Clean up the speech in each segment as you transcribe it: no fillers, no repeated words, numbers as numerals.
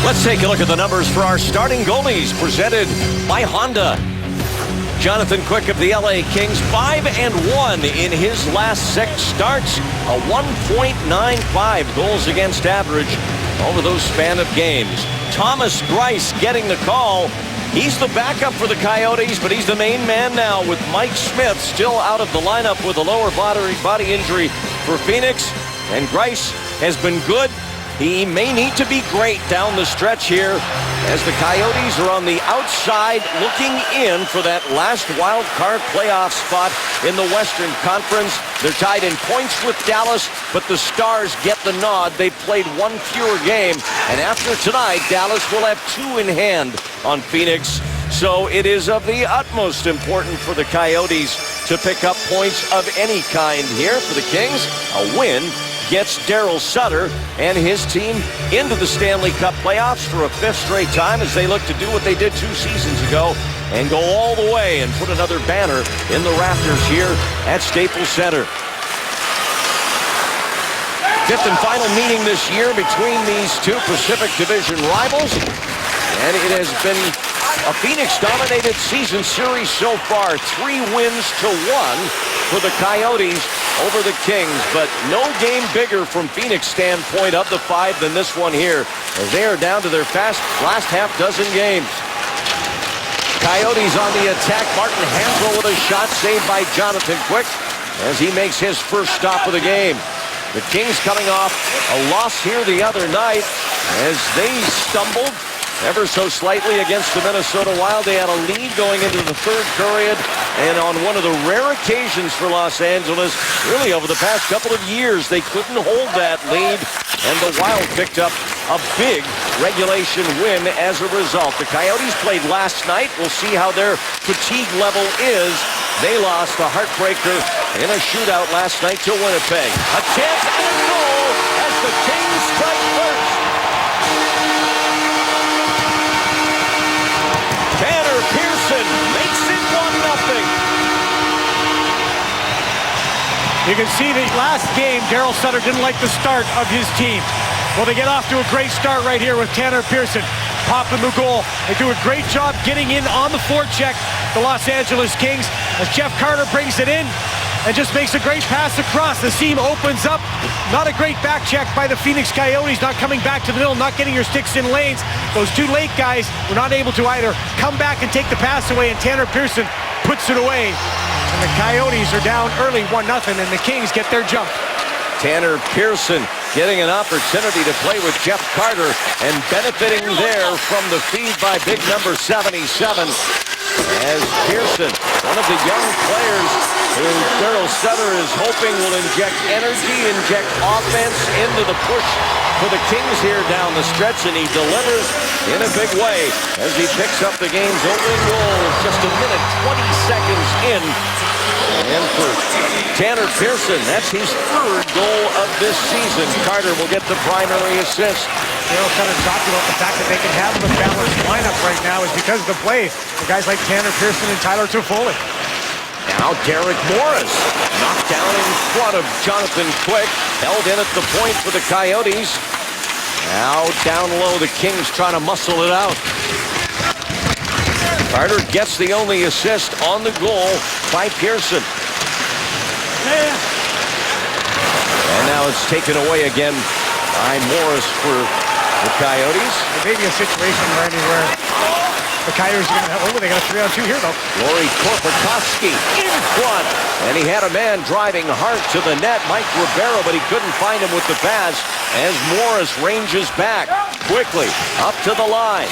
Let's take a look at the numbers for our starting goalies, presented by Honda. Jonathan Quick of the LA Kings, 5-1 in his last 6 starts, a 1.95 goals against average over those span of games. Thomas Greiss getting the call. He's the backup for the Coyotes, but he's the main man now with Mike Smith still out of the lineup with a lower body injury for Phoenix. And Greiss has been good. He may need to be great down the stretch here as the Coyotes are on the outside looking in for that last wild card playoff spot in the Western Conference. They're tied in points with Dallas, but the Stars get the nod. They've played one fewer game, and after tonight, Dallas will have 2 in hand on Phoenix. So it is of the utmost importance for the Coyotes to pick up points of any kind here. For the Kings, a win gets Daryl Sutter and his team into the Stanley Cup playoffs for a 5th straight time as they look to do what they did 2 seasons ago and go all the way and put another banner in the rafters here at Staples Center. 5th and final meeting this year between these 2 Pacific Division rivals, and it has been a Phoenix-dominated season series so far. 3 wins to 1 for the Coyotes over the Kings, but no game bigger from Phoenix standpoint of the 5 than this one here, as they are down to their last half dozen games. Coyotes on the attack. Martin Hanzal with a shot saved by Jonathan Quick as he makes his first stop of the game. The Kings coming off a loss here the other night as they stumbled ever so slightly against the Minnesota Wild. They had a lead going into the 3rd period, and on one of the rare occasions for Los Angeles, really over the past couple of years, they couldn't hold that lead, and the Wild picked up a big regulation win as a result. The Coyotes played last night. We'll see how their fatigue level is. They lost a heartbreaker in a shootout last night to Winnipeg. A chance and a goal as the Kings strike first. Tanner Pearson makes it 1-0. You can see the last game, Daryl Sutter didn't like the start of his team. Well, they get off to a great start right here with Tanner Pearson popping the goal. They do a great job getting in on the forecheck, the Los Angeles Kings, as Jeff Carter brings it in and just makes a great pass across. The seam opens up. Not a great back check by the Phoenix Coyotes, not coming back to the middle, not getting your sticks in lanes. Those 2 late guys were not able to either come back and take the pass away, and Tanner Pearson puts it away. And the Coyotes are down early 1-0, and the Kings get their jump. Tanner Pearson getting an opportunity to play with Jeff Carter and benefiting there from the feed by big number 77 as Pearson, one of the young players who Daryl Sutter is hoping will inject energy, inject offense into the push for the Kings here down the stretch, and he delivers in a big way as he picks up the game's opening goal just a minute, 20 seconds in. And for Tanner Pearson, that's his 3rd goal of this season. Carter will get the primary assist. Daryl Sutter talked about the fact that they can have a balanced lineup right now is because of the play. The guys like Tanner Pearson and Tyler Toffoli. Now Derek Morris knocked down in front of Jonathan Quick. Held in at the point for the Coyotes. Now down low, the Kings trying to muscle it out. Carter gets the only assist on the goal by Pearson. And now it's taken away again by Morris for the Coyotes. There may be a situation, Randy, where the Coyotes are going to have, they got a 3-on-2 here, though. Lori Korpikoski in front. And he had a man driving hard to the net, Mike Ribeiro, but he couldn't find him with the pass as Morris ranges back quickly up to the line.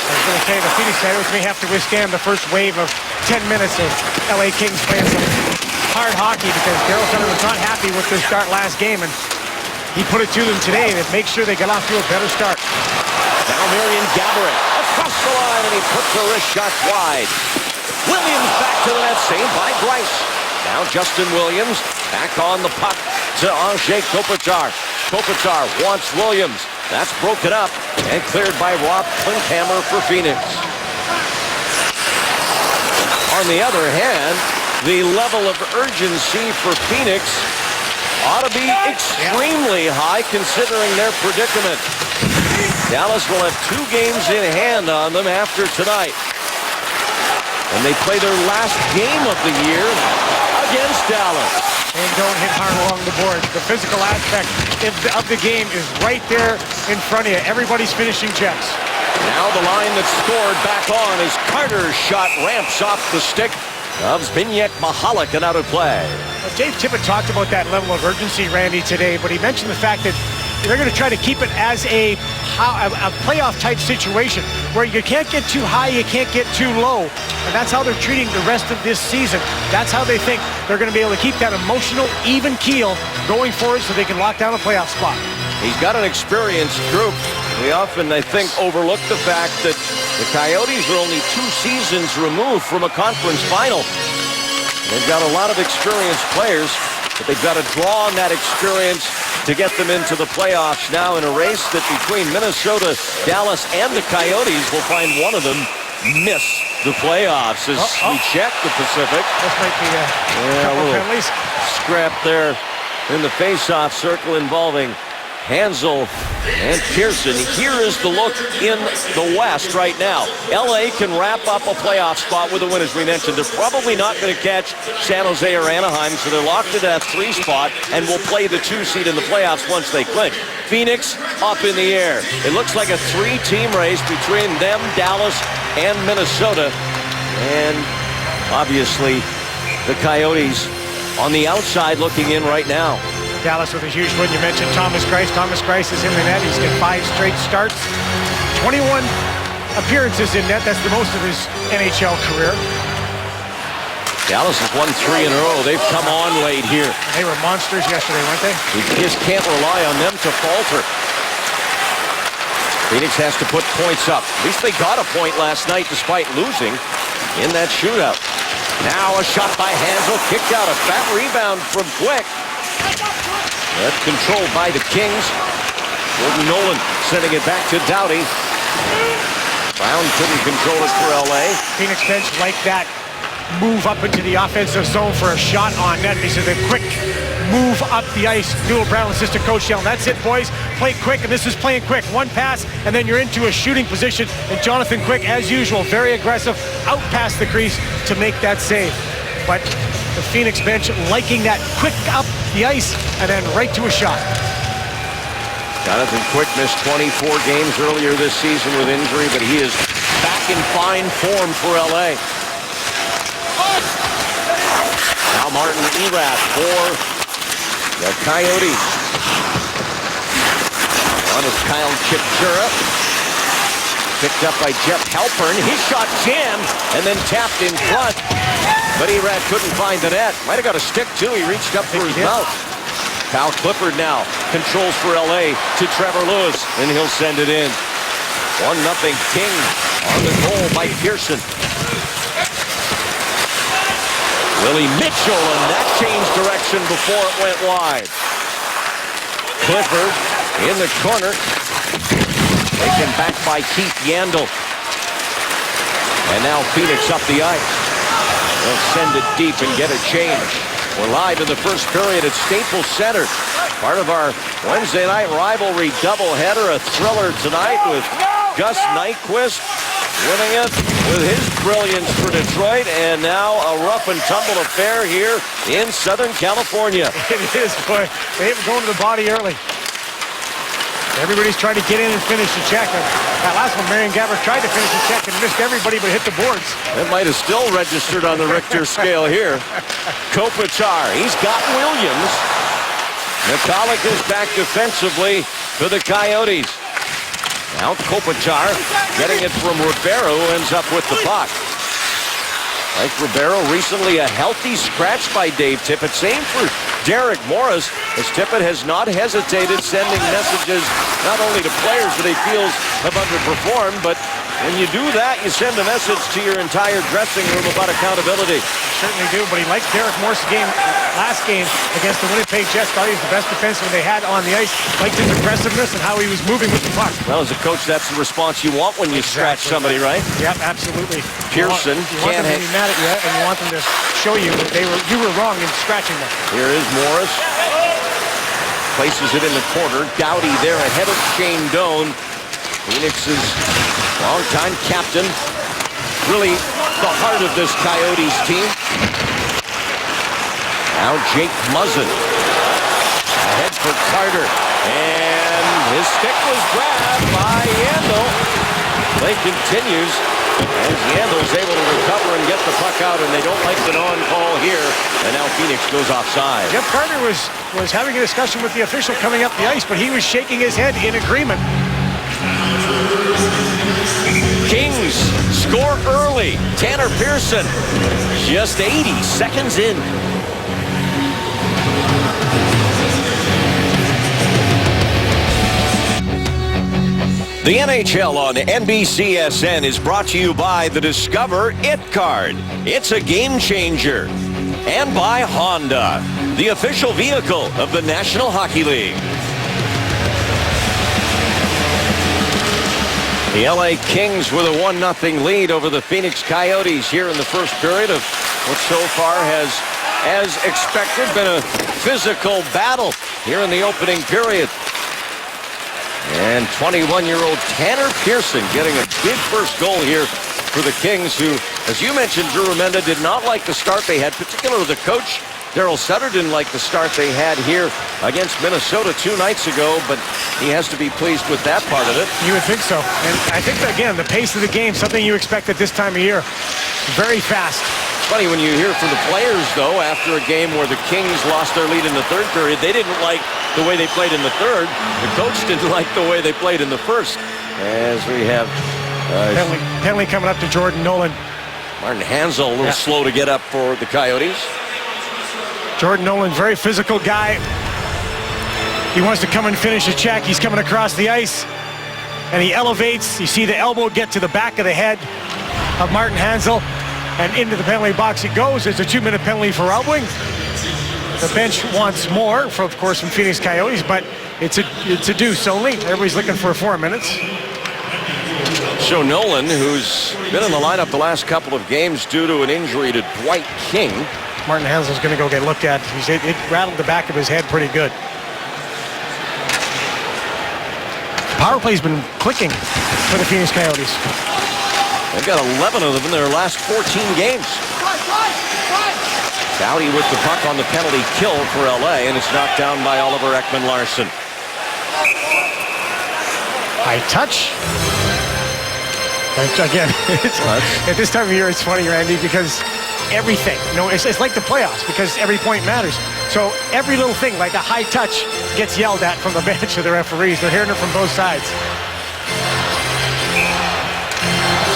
I was going to say the Phoenix Coyotes may have to withstand the first wave of 10 minutes of LA Kings playing some hard hockey because Daryl Sutter was not happy with their start last game, and he put it to them today to make sure they get off to a better start. Now Marion Gaborik across the line, and he puts a wrist shot wide. Williams back to the net, saved by Greiss. Now Justin Williams back on the puck to Anze Kopitar. Kopitar wants Williams. That's broken up and cleared by Rob Klinkhammer for Phoenix. On the other hand, the level of urgency for Phoenix ought to be extremely high considering their predicament. Dallas will have 2 games in hand on them after tonight. And they play their last game of the year against Dallas. And don't hit hard along the board. The physical aspect of the game is right there in front of you. Everybody's finishing checks. Now the line that's scored back on as Carter's shot ramps off the stick of Zbigniew Michalek and out of play. Well, Dave Tippett talked about that level of urgency, Randy, today, but he mentioned the fact that they're going to try to keep it as a playoff-type situation where you can't get too high, you can't get too low, and that's how they're treating the rest of this season. That's how they think they're going to be able to keep that emotional, even keel going forward so they can lock down a playoff spot. He's got an experienced group. We often, I think, overlook the fact that the Coyotes are only 2 seasons removed from a conference final. They've got a lot of experienced players, but they've got to draw on that experience to get them into the playoffs now in a race that between Minnesota, Dallas, and the Coyotes will find one of them miss the playoffs as we check the Pacific. This might be a couple of penalties. Scrap there in the face-off circle involving Hansel and Pearson. Here is the look in the West right now. LA can wrap up a playoff spot with a win, as we mentioned. They're probably not going to catch San Jose or Anaheim, so they're locked in that 3 spot and will play the 2 seed in the playoffs once they clinch. Phoenix up in the air. It looks like a 3-team race between them, Dallas, and Minnesota. And obviously the Coyotes on the outside looking in right now. Dallas with a huge win. You mentioned Thomas Greiss. Thomas Greiss is in the net. He's got 5 straight starts, 21 appearances in net. That's the most of his NHL career. Dallas has won 3 in a row. They've come on late here. They were monsters yesterday, weren't they? You just can't rely on them to falter. Phoenix has to put points up. At least they got a point last night despite losing in that shootout. Now a shot by Hansel, kicked out. A fat rebound from Quick. That's controlled by the Kings. Jordan Nolan sending it back to Doughty. Brown couldn't control it for LA. Phoenix bench like that move up into the offensive zone for a shot on net. They said the quick move up the ice. Newell Brown, assistant coach, yelling, "That's it, boys. Play quick," and this is playing quick. 1 pass, and then you're into a shooting position. And Jonathan Quick, as usual, very aggressive, out past the crease to make that save. But the Phoenix bench liking that quick up the ice and then right to a shot. Jonathan Quick missed 24 games earlier this season with injury, but he is back in fine form for LA. Now Martin Erath for the Coyotes. On is Kyle Chipchura. Picked up by Jeff Halpern. His shot jammed and then tapped in front. But Erath couldn't find the net. Might have got a stick too. He reached up for his mouth. Kyle Clifford now controls for LA to Trevor Lewis, and he'll send it in. 1-0 King on the goal by Pearson. Willie Mitchell, and that changed direction before it went wide. Clifford in the corner. Taken back by Keith Yandel. And now Phoenix up the ice. They'll send it deep and get a change. We're live in the first period at Staples Center. Part of our Wednesday night rivalry doubleheader. A thriller tonight with Gus Nyquist winning it with his brilliance for Detroit. And now a rough and tumble affair here in Southern California. It is, boy. They have going to the body early. Everybody's trying to get in and finish the check. That last one, Marion Gabbert tried to finish the check and missed everybody but hit the boards. It might have still registered on the Richter scale here. Kopitar, he's got Williams. Michalek is back defensively for the Coyotes. Now Kopitar getting it from Ribeiro, who ends up with the puck. Like Ribeiro, recently a healthy scratch by Dave Tippett. Same for Derek Morris, as Tippett has not hesitated sending messages not only to players that he feels have underperformed, but when you do that, you send a message to your entire dressing room about accountability. Certainly do, but he liked Derek Morris' game last game against the Winnipeg Jets. Thought he was the best defenseman they had on the ice. Liked his aggressiveness and how he was moving with the puck. Well, as a coach, that's the response you want when you scratch somebody, right? Yep, absolutely. Pearson you want them to be mad at you, and you want them to show you that you were wrong in scratching them. Here is Morris. Places it in the corner. Doughty there ahead of Shane Doan. Phoenix's longtime captain. Really the heart of this Coyotes team. Now Jake Muzzin. Ahead for Carter. And his stick was grabbed by Yandel. Play continues as Yandel's able to recover and get the puck out, and they don't like the non-call here. And now Phoenix goes offside. Jeff Carter was having a discussion with the official coming up the ice, but he was shaking his head in agreement. Kings score early. Tanner Pearson just 80 seconds in. The NHL on NBCSN is brought to you by the Discover It Card. It's a game changer. And by Honda, the official vehicle of the National Hockey League. The LA Kings with a 1-0 lead over the Phoenix Coyotes here in the first period of what so far has, as expected, been a physical battle here in the opening period. And 21-year-old Tanner Pearson getting a big first goal here for the Kings, who, as you mentioned, Drew Remenda, did not like the start they had, particularly the coach. Daryl Sutter didn't like the start they had here against Minnesota 2 nights ago, but he has to be pleased with that part of it. You would think so. And I think, again, the pace of the game, something you expect at this time of year. Very fast. Funny when you hear from the players, though, after a game where the Kings lost their lead in the third period, they didn't like the way they played in the third. The coach didn't like the way they played in the first. As we have penalty coming up to Jordan Nolan. Martin Hanzal a little slow to get up for the Coyotes. Jordan Nolan, very physical guy. He wants to come and finish a check. He's coming across the ice, and he elevates. You see the elbow get to the back of the head of Martin Hanzal, and into the penalty box it goes. It's a 2-minute penalty for Red Wings. The bench wants more, of course, from Phoenix Coyotes, but it's a deuce only. Everybody's looking for 4 minutes. So Nolan, who's been in the lineup the last couple of games due to an injury to Dwight King. Martin Hanzal's going to go get looked at. It rattled the back of his head pretty good. Power play's been clicking for the Phoenix Coyotes. They've got 11 of them in their last 14 games. Doughty with the puck on the penalty kill for LA, and it's knocked down by Oliver Ekman-Larsson. High touch. Again, at this time of year, it's funny, Randy, because everything, it's like the playoffs, because every point matters. So every little thing, like a high touch, gets yelled at from the bench of the referees. They're hearing it from both sides.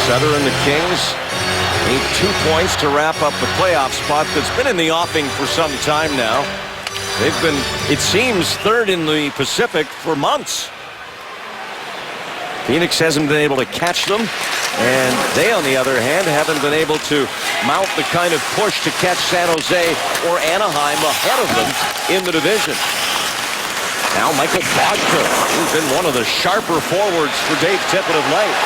Sutter and the Kings need 2 points to wrap up the playoff spot that's been in the offing for some time now. They've been, it seems, third in the Pacific for months. Phoenix hasn't been able to catch them, and they, on the other hand, haven't been able to mount the kind of push to catch San Jose or Anaheim ahead of them in the division. Now Michael Bodker, who's been one of the sharper forwards for Dave Tippett of late.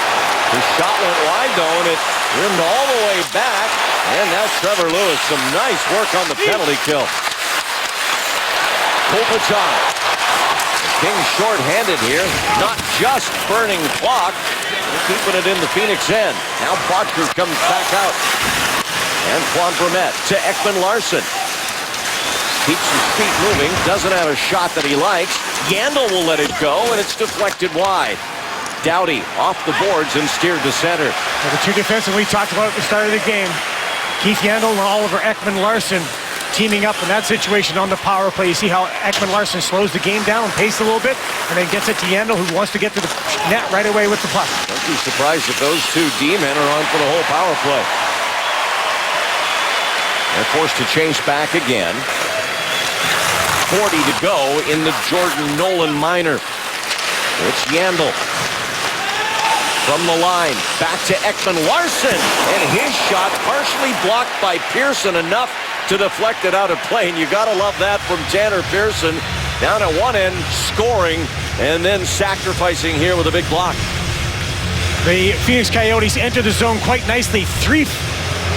His shot went wide, though, and it rimmed all the way back. And now Trevor Lewis, some nice work on the penalty kill. Kopitar. Kings short-handed here, not just burning clock, they're keeping it in the Phoenix end. Now Bodker comes back out. Antoine Vermette to Ekman-Larsson. Keeps his feet moving, doesn't have a shot that he likes. Yandel will let it go, and it's deflected wide. Doughty off the boards and steered to center. Well, the two defensemen we talked about at the start of the game, Keith Yandel and Oliver Ekman-Larsson, teaming up in that situation on the power play. You see how Ekman-Larsson slows the game down, pace a little bit, and then gets it to Yandel, who wants to get to the net right away with the puck. Don't be surprised if those two D-men are on for the whole power play. They're forced to change back again. 40 to go in the Jordan Nolan minor. It's Yandel. From the line, back to Ekman-Larsson, and his shot partially blocked by Pearson, enough to deflect it out of play. And you gotta love that from Tanner Pearson, down at one end, scoring, and then sacrificing here with a big block. The Phoenix Coyotes enter the zone quite nicely. 3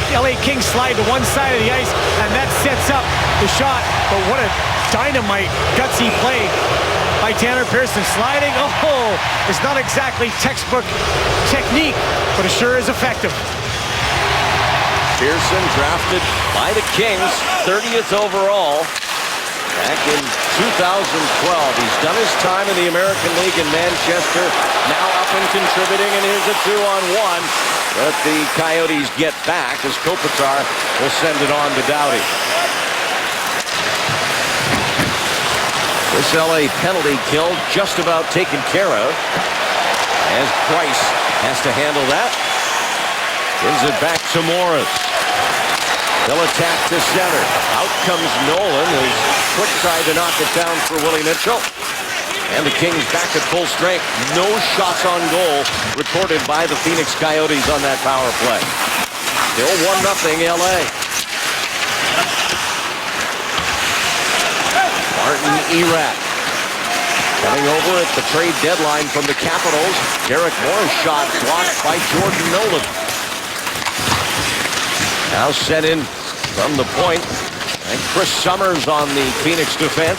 LA Kings slide to one side of the ice, and that sets up the shot. But what a dynamite, gutsy play by Tanner Pearson. Sliding, oh, it's not exactly textbook technique, but it sure is effective. Pearson drafted by the Kings, 30th overall. Back in 2012, he's done his time in the American League in Manchester, now up and contributing, and here's a 2-on-1 that the Coyotes get back as Kopitar will send it on to Doughty. This LA penalty kill just about taken care of as Price has to handle that. Gives it back to Morris. They'll attack to center. Out comes Nolan, who's quick tried to knock it down for Willie Mitchell. And the Kings back at full strength. No shots on goal recorded by the Phoenix Coyotes on that power play. Still 1-0 LA. Martin Erat coming over at the trade deadline from the Capitals. Derek Moore's shot blocked by Jordan Nolan. Now sent in from the point. And Chris Summers on the Phoenix defense.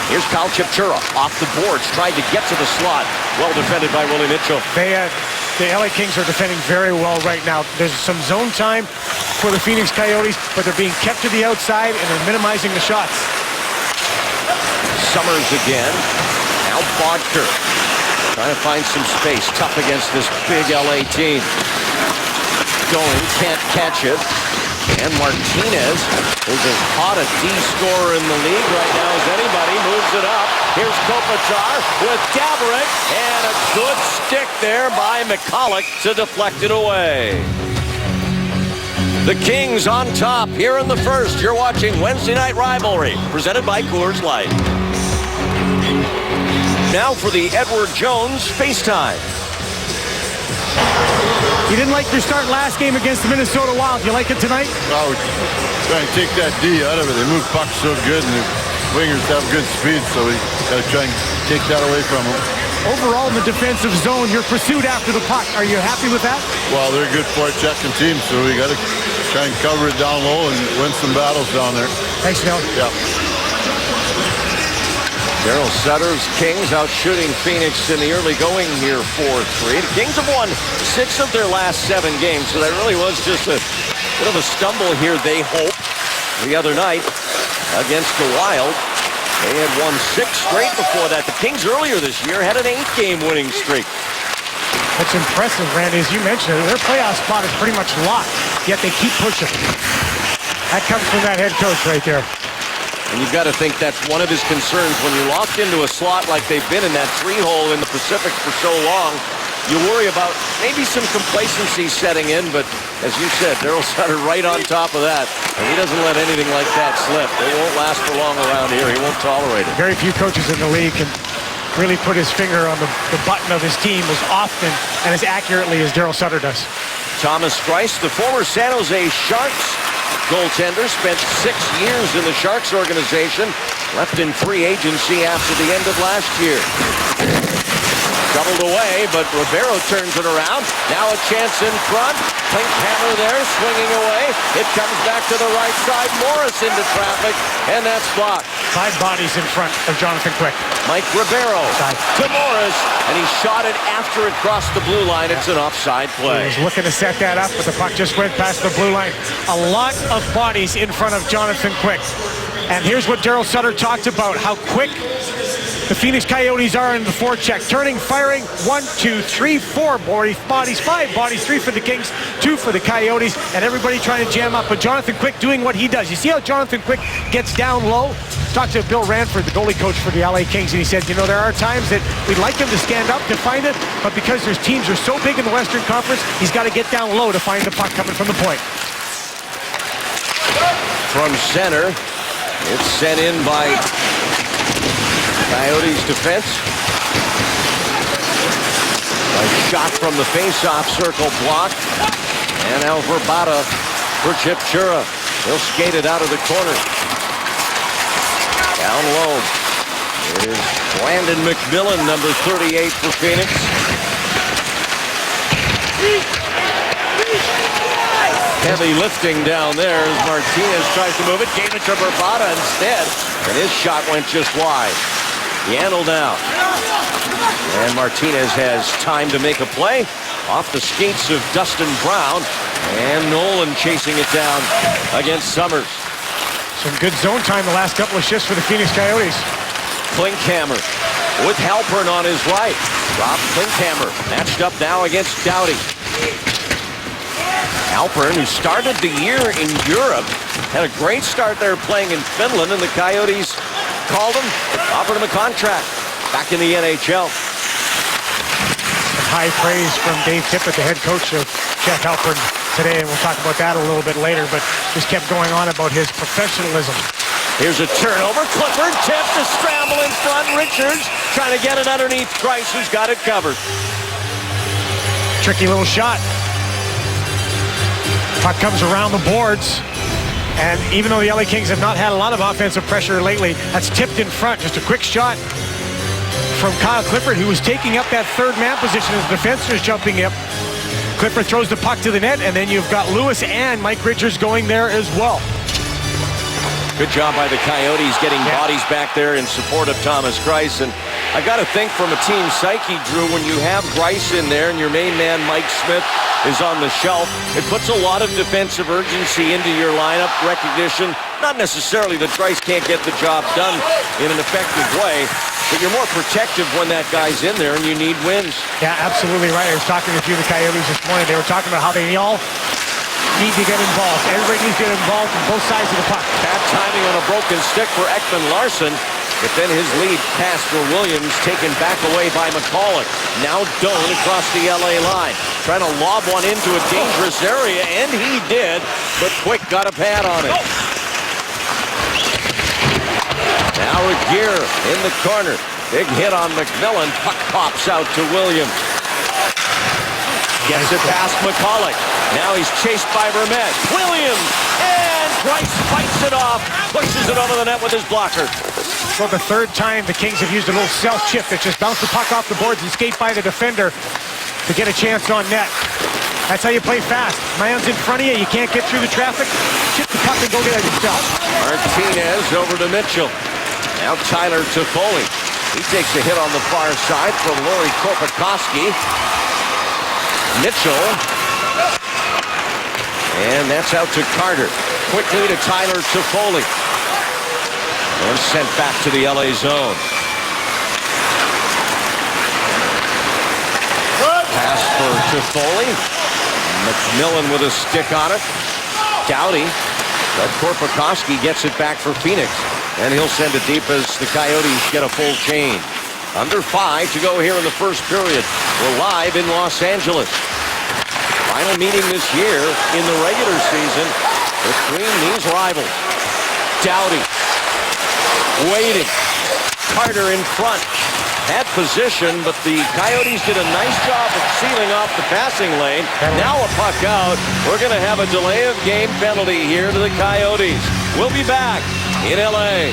Here's Kyle Chipchura off the boards. Tried to get to the slot. Well defended by Willie Mitchell. The LA Kings are defending very well right now. There's some zone time for the Phoenix Coyotes, but they're being kept to the outside and they're minimizing the shots. Summers again. Now Bodker trying to find some space. Tough against this big LA team. Going, can't catch it. And Martinez, who's as hot a D scorer in the league right now as anybody, moves it up. Here's Kopitar with Gaborik, and a good stick there by McCulloch to deflect it away. The Kings on top here in the first. You're watching Wednesday Night Rivalry, presented by Coors Light. Now for the Edward Jones FaceTime. You didn't like your start last game against the Minnesota Wild. You like it tonight? Well, we're trying to take that D out of it. They move pucks so good, and the wingers have good speed, so we got to try and take that away from them. Overall, in the defensive zone, your pursuit after the puck, are you happy with that? Well, they're a good forechecking team, so we got to try and cover it down low and win some battles down there. Thanks, Neil. Yeah. Daryl Sutter's Kings out shooting Phoenix in the early going here 4-3. The Kings have won 6 of their last 7 games, so that really was just a bit of a stumble here, they hope, the other night against the Wild. They had won 6 straight before that. The Kings earlier this year had an 8-game winning streak. That's impressive, Randy. As you mentioned, their playoff spot is pretty much locked, yet they keep pushing. That comes from that head coach right there. And you've got to think that's one of his concerns. When you're locked into a slot like they've been in that 3-hole in the Pacific for so long, you worry about maybe some complacency setting in, but as you said, Daryl Sutter right on top of that, and he doesn't let anything like that slip. It won't last for long around here. He won't tolerate it. Very few coaches in the league can really put his finger on the button of his team as often and as accurately as Daryl Sutter does. Thomas Greiss, the former San Jose Sharks goaltender, spent 6 years in the Sharks organization, left in free agency after the end of last year. Doubled away, but Ribeiro turns it around. Now a chance in front. Klinkhammer there, swinging away. It comes back to the right side. Morris into traffic, and that's blocked. 5 bodies in front of Jonathan Quick. Mike Ribeiro to Morris, and he shot it after it crossed the blue line. It's an offside play. He was looking to set that up, but the puck just went past the blue line. A lot of bodies in front of Jonathan Quick. And here's what Daryl Sutter talked about, how quick the Phoenix Coyotes are in the forecheck. Turning, firing, 1, 2, 3, 4 bodies, 5 bodies, 3 for the Kings, 2 for the Coyotes, and everybody trying to jam up. But Jonathan Quick doing what he does. You see how Jonathan Quick gets down low? Talked to Bill Ranford, the goalie coach for the LA Kings, and he said, you know, there are times that we'd like him to stand up to find it, but because their teams are so big in the Western Conference, he's got to get down low to find the puck coming from the point. From center, it's sent in by Coyotes defense. A shot from the face-off circle blocked. And now Verbata for Chipchura. He'll skate it out of the corner. Down low. It is Brandon McMillan, number 38 for Phoenix. Heavy lifting down there as Martinez tries to move it. Gave it to Verbata instead. And his shot went just wide. Yandle now. And Martinez has time to make a play. Off the skates of Dustin Brown. And Nolan chasing it down against Summers. Some good zone time the last couple of shifts for the Phoenix Coyotes. Klinkhammer with Halpern on his right. Rob Klinkhammer matched up now against Doughty. Halpern, who started the year in Europe, had a great start there playing in Finland, and the Coyotes called him, offered him a contract back in the NHL. Some high praise from Dave Tippett, the head coach of Jeff Halpern today, and we'll talk about that a little bit later, but just kept going on about his professionalism. Here's a turnover. Clifford tipped to scramble in front. Richards trying to get it underneath Price, who's got it covered. Tricky little shot. Puck comes around the boards, and even though the LA Kings have not had a lot of offensive pressure lately, that's tipped in front. Just a quick shot from Kyle Clifford, who was taking up that third man position as the defenseman is jumping up. Clifford throws the puck to the net, and then you've got Lewis and Mike Richards going there as well. Good job by the Coyotes getting bodies back there in support of Thomas Greiss. And I got to think from a team psyche, Drew, when you have Greiss in there and your main man, Mike Smith, is on the shelf, it puts a lot of defensive urgency into your lineup recognition. Not necessarily that Greiss can't get the job done in an effective way, but you're more protective when that guy's in there and you need wins. Yeah, absolutely right. I was talking to a few of the Coyotes this morning. They were talking about how they all need to get involved. Everybody needs to get involved on both sides of the puck. Bad timing on a broken stick for Ekman Larsson, but then his lead pass for Williams taken back away by McCulloch. Now Doan across the LA line, trying to lob one into a dangerous area, and he did, but Quick got a pad on it. Now Regeer in the corner. Big hit on McMillan. Puck pops out to Williams. Gets it past McCulloch. Now he's chased by Vermette. Williams! And Price fights it off. Pushes it over the net with his blocker. For the third time, the Kings have used a little self-chip that just bounced the puck off the boards and skate by the defender to get a chance on net. That's how you play fast. Man's in front of you. You can't get through the traffic. Chip the puck and go get it yourself. Martinez over to Mitchell. Now Tyler Toffoli. He takes a hit on the far side from Lori Korpikoski. Mitchell. And that's out to Carter. Quickly to Tyler Toffoli. And sent back to the LA zone. Pass for Toffoli. McMillan with a stick on it. Doughty. But Korpikoski gets it back for Phoenix. And he'll send it deep as the Coyotes get a full change. Under 5 to go here in the first period. We're live in Los Angeles. Final meeting this year in the regular season between these rivals. Doughty waiting. Carter in front. Had position, but the Coyotes did a nice job of sealing off the passing lane. Now a puck out. We're going to have a delay of game penalty here to the Coyotes. We'll be back in LA.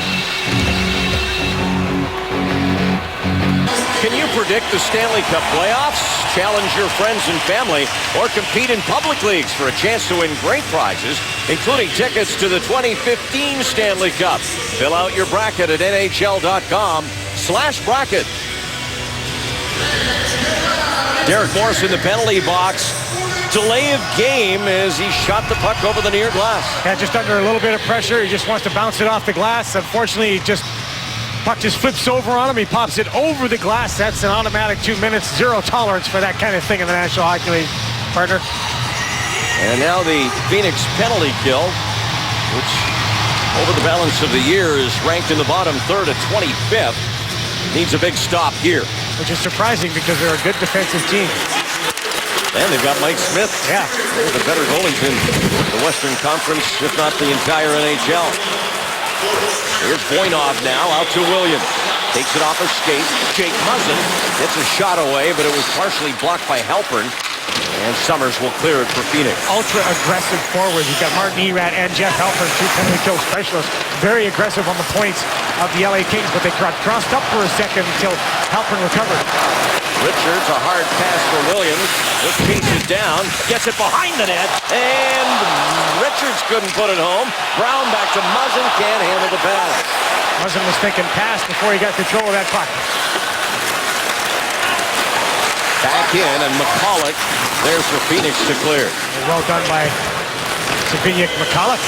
Can you predict the Stanley Cup playoffs? Challenge your friends and family or compete in public leagues for a chance to win great prizes, including tickets to the 2015 Stanley Cup. Fill out your bracket at NHL.com/bracket. Derek Morris in the penalty box. Delay of game as he shot the puck over the near glass. Yeah, just under a little bit of pressure. He just wants to bounce it off the glass. Unfortunately, puck just flips over on him. He pops it over the glass. That's an automatic 2 minutes. Zero tolerance for that kind of thing in the National Hockey League, partner. And now the Phoenix penalty kill, which over the balance of the year is ranked in the bottom third at 25th. Needs a big stop here. Which is surprising because they're a good defensive team. And they've got Mike Smith. Yeah. One of the better goalies in the Western Conference, if not the entire NHL. Here's Voinov now, out to Williams. Takes it off a skate. Jake Muzzin gets a shot away, but it was partially blocked by Halpern. And Summers will clear it for Phoenix. Ultra-aggressive forwards. You've got Martin Erat and Jeff Halpern, two penalty kill specialists. Very aggressive on the points of the LA Kings, but they got crossed up for a second until Halpern recovered. Richards, a hard pass for Williams. Just chase it down. Gets it behind the net. And Richards couldn't put it home. Brown back to Muzzin. Can't handle the pass. Muzzin was thinking pass before he got control of that puck. Back in, and McCulloch there's for Phoenix to clear. Well done by Zbigniew McCulloch.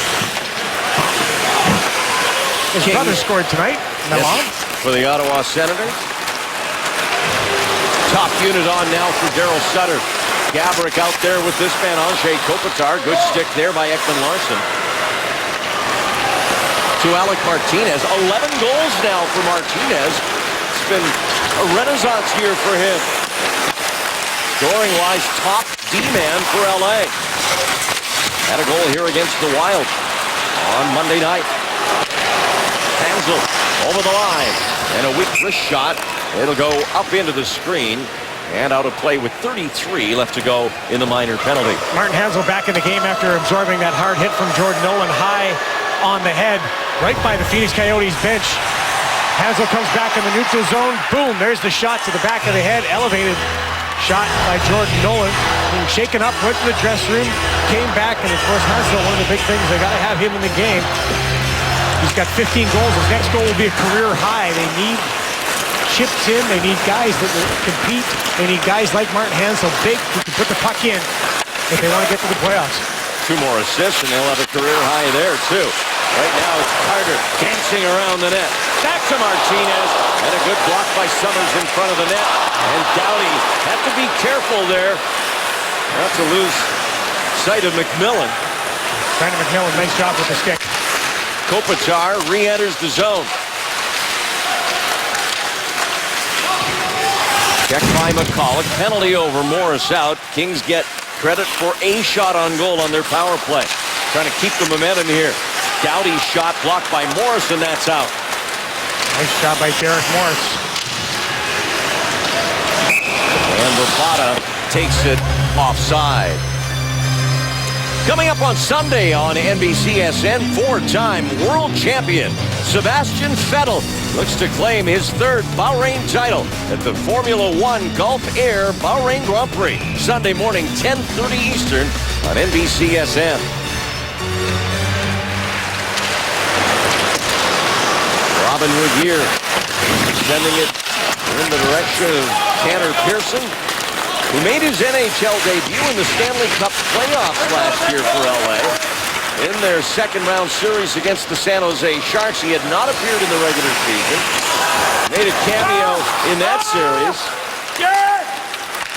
His brother scored tonight. Milan. For the Ottawa Senators. Top unit on now for Daryl Sutter. Gaborik out there with this man, Anze Kopitar. Good stick there by Ekman-Larsson. To Alec Martinez. 11 goals now for Martinez. It's been a renaissance year for him. Scoring-wise, top D-man for LA. Had a goal here against the Wild on Monday night. Hansel over the line. And a weak wrist shot. It'll go up into the screen. And out of play with 33 left to go in the minor penalty. Martin Hansel back in the game after absorbing that hard hit from Jordan Nolan high on the head, right by the Phoenix Coyotes bench. Hansel comes back in the neutral zone. Boom, there's the shot to the back of the head. Elevated shot by Jordan Nolan. Being shaken up, went to the dressing room, came back, and of course Hansel, one of the big things, they got to have him in the game. He's got 15 goals. His next goal will be a career high. They need chips in. They need guys that will compete. They need guys like Martin Hansel, big, who can put the puck in if they want to get to the playoffs. 2 more assists, and they'll have a career high there, too. Right now, it's Carter dancing around the net. Back to Martinez, and a good block by Summers in front of the net. And Doughty had to be careful there. Not to lose sight of McMillan. Brandon McMillan, nice job with the stick. Kopitar re-enters the zone. Check by McCulloch. Penalty over, Morris out. Kings get credit for a shot on goal on their power play. Trying to keep the momentum here. Doughty's shot blocked by Morris, and that's out. Nice job by Derek Morris. And Rapata takes it offside. Coming up on Sunday on NBCSN, 4-time world champion Sebastian Vettel looks to claim his 3rd Bahrain title at the Formula One Gulf Air Bahrain Grand Prix. Sunday morning, 10:30 Eastern on NBCSN. Robin Regier sending it in the direction of Tanner Pearson, who made his NHL debut in the Stanley Cup playoffs last year for LA. In their 2nd-round series against the San Jose Sharks, he had not appeared in the regular season. Made a cameo in that series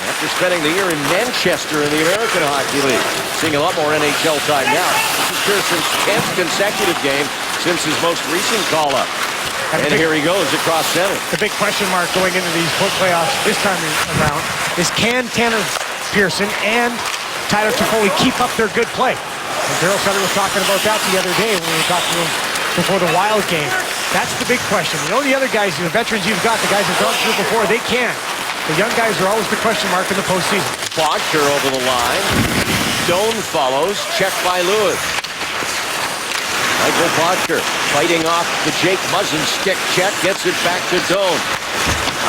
after spending the year in Manchester in the American Hockey League. Seeing a lot more NHL time now. This is Pearson's 10th consecutive game since his most recent call-up. And here he goes across center. The big question mark going into these playoffs this time around is, can Tanner Pearson and Tyler Toffoli keep up their good play? And Daryl Sutter was talking about that the other day when we were talking to him before the Wild game. That's the big question. You know, the other guys, the veterans you've got, the guys who've gone through before, they can. The young guys are always the question mark in the postseason. Bodker over the line. Doan follows. Checked by Lewis. Michael Bodker fighting off the Jake Muzzin stick check. Gets it back to Doan.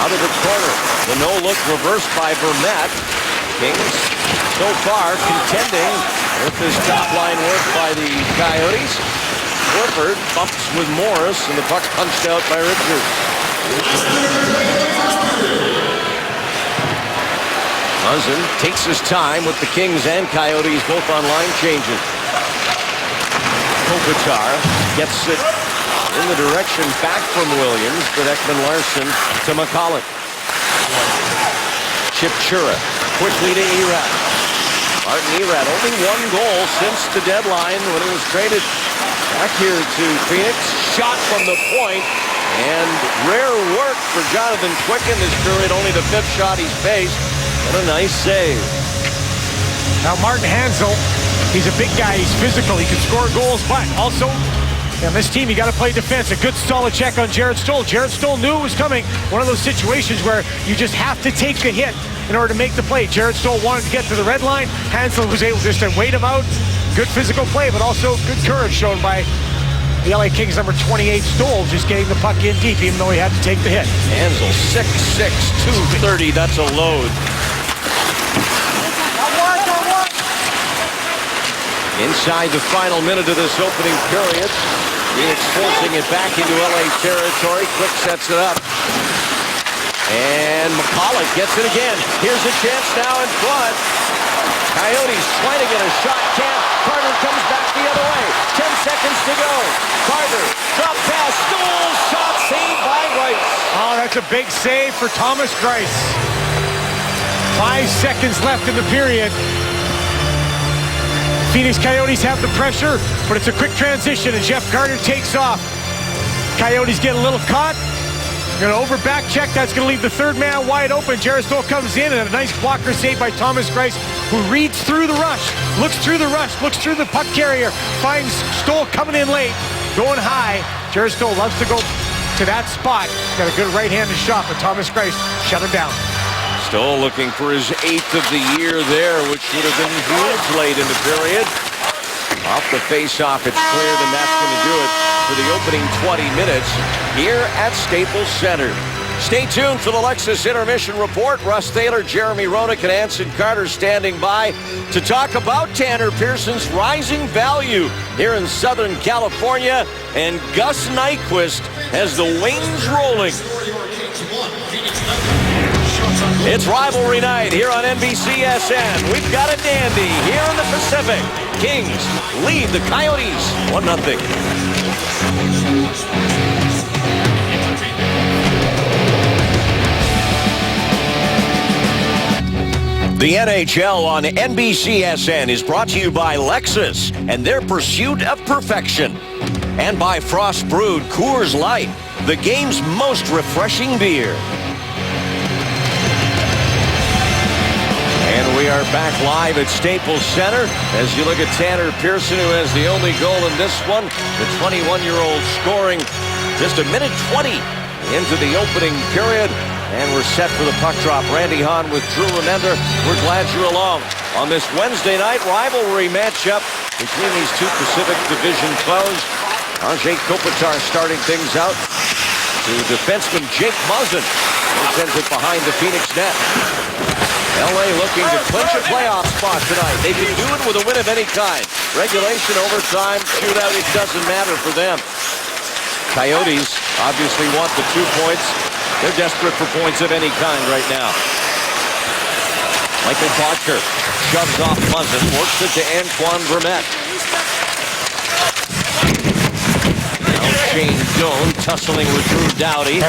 Out of the corner. The no-look reversed by Vermette. Kings so far contending with this top-line work by the Coyotes. Clifford bumps with Morris, and the puck's punched out by Richards. Muzzin takes his time with the Kings and Coyotes both on line changes. Kopitar gets it in the direction back from Williams, but Ekman-Larsson to McCulloch. Chip Chura quickly to Erat. Martin Erat only 1 goal since the deadline when he was traded back here to Phoenix. Shot from the point, and rare work for Jonathan Quick in this period. Only the 5th shot he's faced. What a nice save. Now Martin Hansel, he's a big guy, he's physical, he can score goals, but also on this team, you got to play defense. A good solid check on Jared Stoll. Jared Stoll knew it was coming. One of those situations where you just have to take the hit in order to make the play. Jared Stoll wanted to get to the red line. Hansel was able just to wait him out. Good physical play, but also good courage shown by the LA Kings number 28, Stoll, just getting the puck in deep, even though he had to take the hit. Hansel, 6'6", 230. That's a load. Inside the final minute of this opening period, Phoenix forcing it back into LA territory. Quick sets it up. And McCulloch gets it again. Here's a chance now in front. Coyotes trying to get a shot. Can't. Carter comes back the other way. 10 seconds to go. Carter, drop pass, Stoll, shot saved by Greiss. Oh, that's a big save for Thomas Greiss. 5 seconds left in the period. Phoenix Coyotes have the pressure, but it's a quick transition, and Jeff Carter takes off. Coyotes get a little caught. Going to over back check. That's going to leave the third man wide open. Jarret Stoll comes in, and a nice blocker save by Thomas Greiss, who reads through the rush, looks through the puck carrier, finds Stoll coming in late, going high. Jarret Stoll loves to go to that spot. Got a good right-handed shot, but Thomas Greiss shut him down. Stoll looking for his 8th of the year there, which would have been huge late in the period. Off the face-off, it's clear that that's going to do it for the opening 20 minutes here at Staples Center. Stay tuned for the Lexus Intermission Report. Russ Thaler, Jeremy Roenick, and Anson Carter standing by to talk about Tanner Pearson's rising value here in Southern California. And Gus Nyquist has the wings rolling. It's rivalry night here on NBCSN. We've got a dandy here in the Pacific. Kings lead the Coyotes 1-0. The NHL on NBCSN is brought to you by Lexus and their pursuit of perfection. And by Frost Brewed Coors Light, the game's most refreshing beer. And we are back live at Staples Center as you look at Tanner Pearson, who has the only goal in this one. The 21-year-old scoring just a minute 20 into the opening period. And we're set for the puck drop. Randy Hahn with Drew Remender. We're glad you're along on this Wednesday night rivalry matchup between these two Pacific Division foes. Andrei Kopitar starting things out to defenseman Jake Muzzin, who sends it behind the Phoenix net. LA looking to clinch a playoff spot tonight. They can do it with a win of any kind. Regulation, overtime, shootout, it doesn't matter for them. Coyotes obviously want the 2 points. They're desperate for points of any kind right now. Michael Barker shoves off Muzzin, works it to Antoine Vermette. Now Shane Doan tussling with Drew Doughty.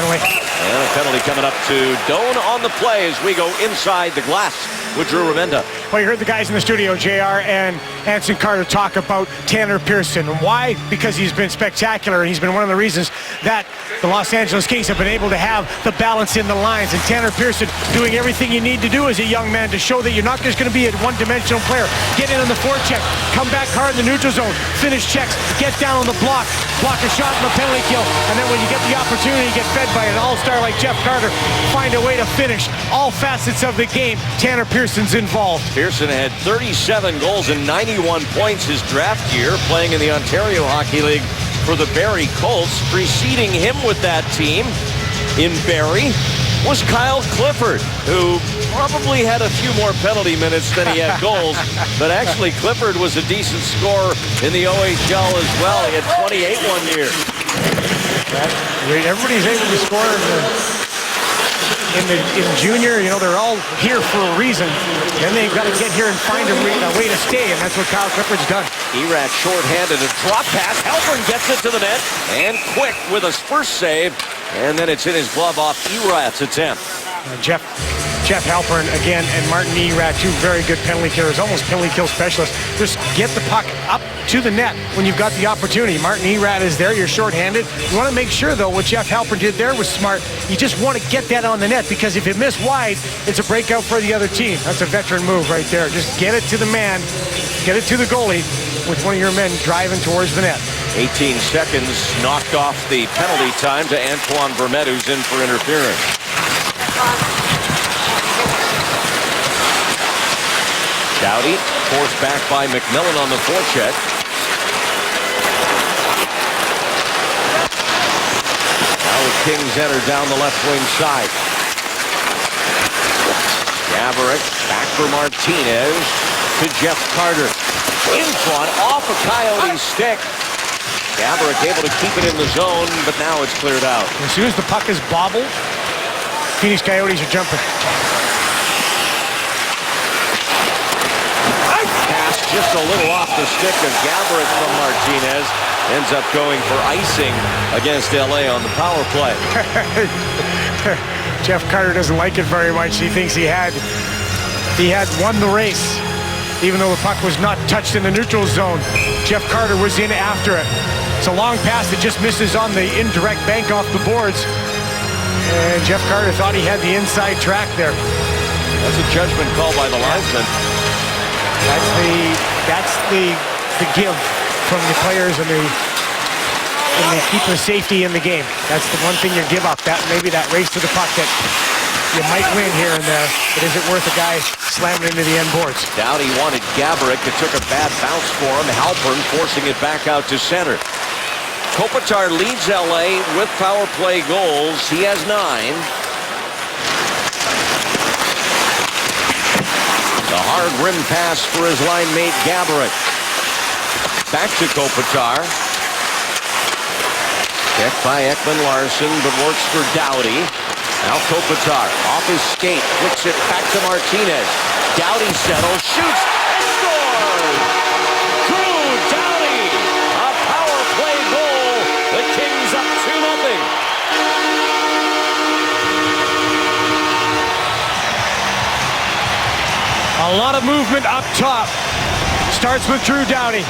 And a penalty coming up to Doan on the play as we go inside the glass with Drew Remenda. Well, you heard the guys in the studio, JR and Anson Carter, talk about Tanner Pearson. Why? Because he's been spectacular, and he's been one of the reasons that the Los Angeles Kings have been able to have the balance in the lines. And Tanner Pearson doing everything you need to do as a young man to show that you're not just going to be a one-dimensional player. Get in on the forecheck, come back hard in the neutral zone, finish checks, get down on the block a shot in the penalty kill, and then when you get the opportunity, get fed by an all-star like Jeff Carter, find a way to finish all facets of the game. Tanner Pearson's involved. Pearson had 37 goals and 91 points his draft year, playing in the Ontario Hockey League for the Barrie Colts. Preceding him with that team in Barrie was Kyle Clifford, who probably had a few more penalty minutes than he had goals, but actually Clifford was a decent scorer in the OHL as well. He had 28 one year. Everybody's able to score in junior. You know, they're all here for a reason. Then they've got to get here and find a way to stay, and that's what Kyle Clifford's done. Erat shorthanded, a drop pass. Halpern gets it to the net, and Quick with his first save, and then it's in his glove off Erat's attempt. Jeff Halpern again, and Martin Erat, two very good penalty killers, almost penalty kill specialists. Just get the puck up to the net when you've got the opportunity. Martin Erat is there, you're shorthanded. You want to make sure, though, what Jeff Halpern did there was smart. You just want to get that on the net, because if you miss wide, it's a breakout for the other team. That's a veteran move right there. Just get it to the man, get it to the goalie with one of your men driving towards the net. 18 seconds knocked off the penalty time to Antoine Vermette, who's in for interference. Doughty forced back by McMillan on the forecheck. Now the Kings enter down the left wing side. Gaborik back for Martinez to Jeff Carter. In front, off a Coyote stick. Gaborik able to keep it in the zone, but now it's cleared out. As soon as the puck is bobbled, Phoenix Coyotes are jumping. Pass just a little off the stick of Gaborik from Martinez. Ends up going for icing against LA on the power play. Jeff Carter doesn't like it very much. He thinks he had won the race. Even though the puck was not touched in the neutral zone, Jeff Carter was in after it. It's a long pass that just misses on the indirect bank off the boards. And Jeff Carter thought he had the inside track there. That's a judgment call by the linesman. That's the give from the players and the keep the safety in the game. That's the one thing you give up. That maybe that race to the puck that you might win here and there, but is it worth a guy slamming into the end boards? Doughty wanted Gaborik. It took a bad bounce for him. Halpern forcing it back out to center. Kopitar leads LA with power play goals. He has 9. The hard rim pass for his line mate Gaborik. Back to Kopitar. Checked by Ekman-Larsson, but works for Doughty. Now Kopitar off his skate, flicks it back to Martinez. Doughty settles, shoots, and scores! Drew Doughty, a power play goal. The Kings up 2-0. A lot of movement up top. Starts with Drew Doughty.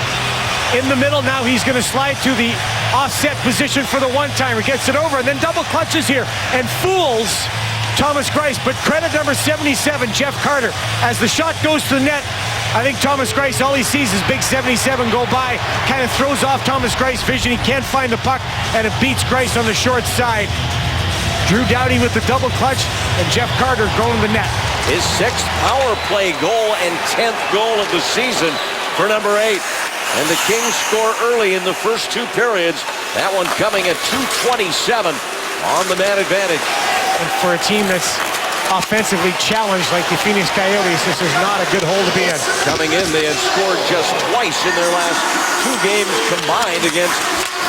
In the middle now, he's going to slide to the offset position for the one-timer. Gets it over and then double clutches here and fools Thomas Greiss. But credit number 77, Jeff Carter. As the shot goes to the net, I think Thomas Greiss, all he sees is big 77 go by. Kind of throws off Thomas Greiss' vision. He can't find the puck and it beats Greiss on the short side. Drew Doughty with the double clutch and Jeff Carter going to the net. His 6th power play goal and 10th goal of the season for number 8. And the Kings score early in the first 2 periods. That one coming at 2:27 on the man advantage. And for a team that's offensively challenged like the Phoenix Coyotes, this is not a good hole to be in. Coming in, they had scored just twice in their last 2 games combined against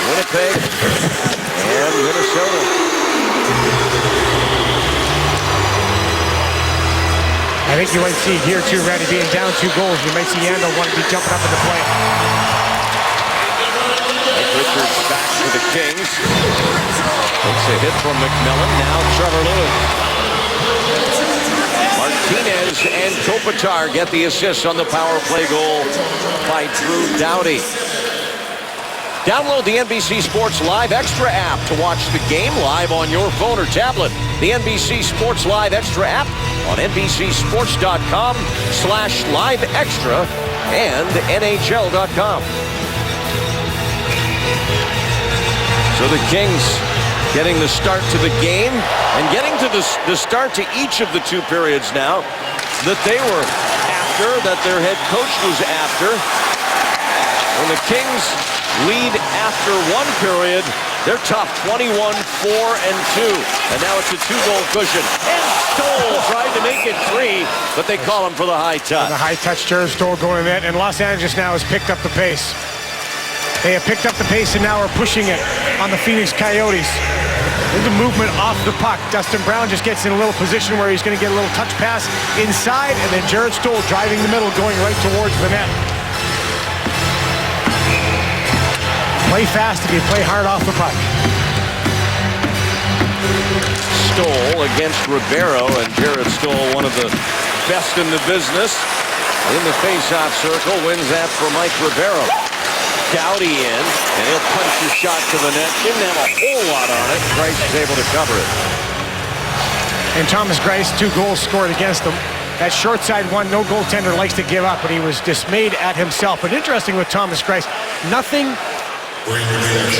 Winnipeg and Minnesota. I think you might see here too, Randy, being down 2 goals. You might see Yandel want to be jumping up in the play. Richards back to the Kings. Takes a hit from McMillan. Now Trevor Lewis. Martinez and Kopitar get the assist on the power play goal by Drew Doughty. Download the NBC Sports Live Extra app to watch the game live on your phone or tablet. The NBC Sports Live Extra app on NBCSports.com/live-extra and NHL.com. So the Kings getting the start to the game and getting to the start to each of the 2 periods now that they were after, that their head coach was after. When the Kings lead after 1 period, they're top 21-4-2. And now it's a 2-goal cushion. And Stoll tried to make it 3, but they call him for the high touch. And the high touch, Jared Stoll going in net, and Los Angeles now has picked up the pace. They have picked up the pace and now are pushing it on the Phoenix Coyotes. There's a movement off the puck. Dustin Brown just gets in a little position where he's going to get a little touch pass inside, and then Jared Stoll driving the middle, going right towards the net. Play fast if you play hard off the puck. Stoll against Ribeiro, and Jared Stoll, one of the best in the business. In the face-off circle, wins that for Mike Ribeiro. Doughty in, and he'll punch his shot to the net. Didn't have a whole lot on it. Greiss is able to cover it. And Thomas Greiss, 2 goals scored against him. That short side one, no goaltender likes to give up, but he was dismayed at himself. But interesting with Thomas Greiss, nothing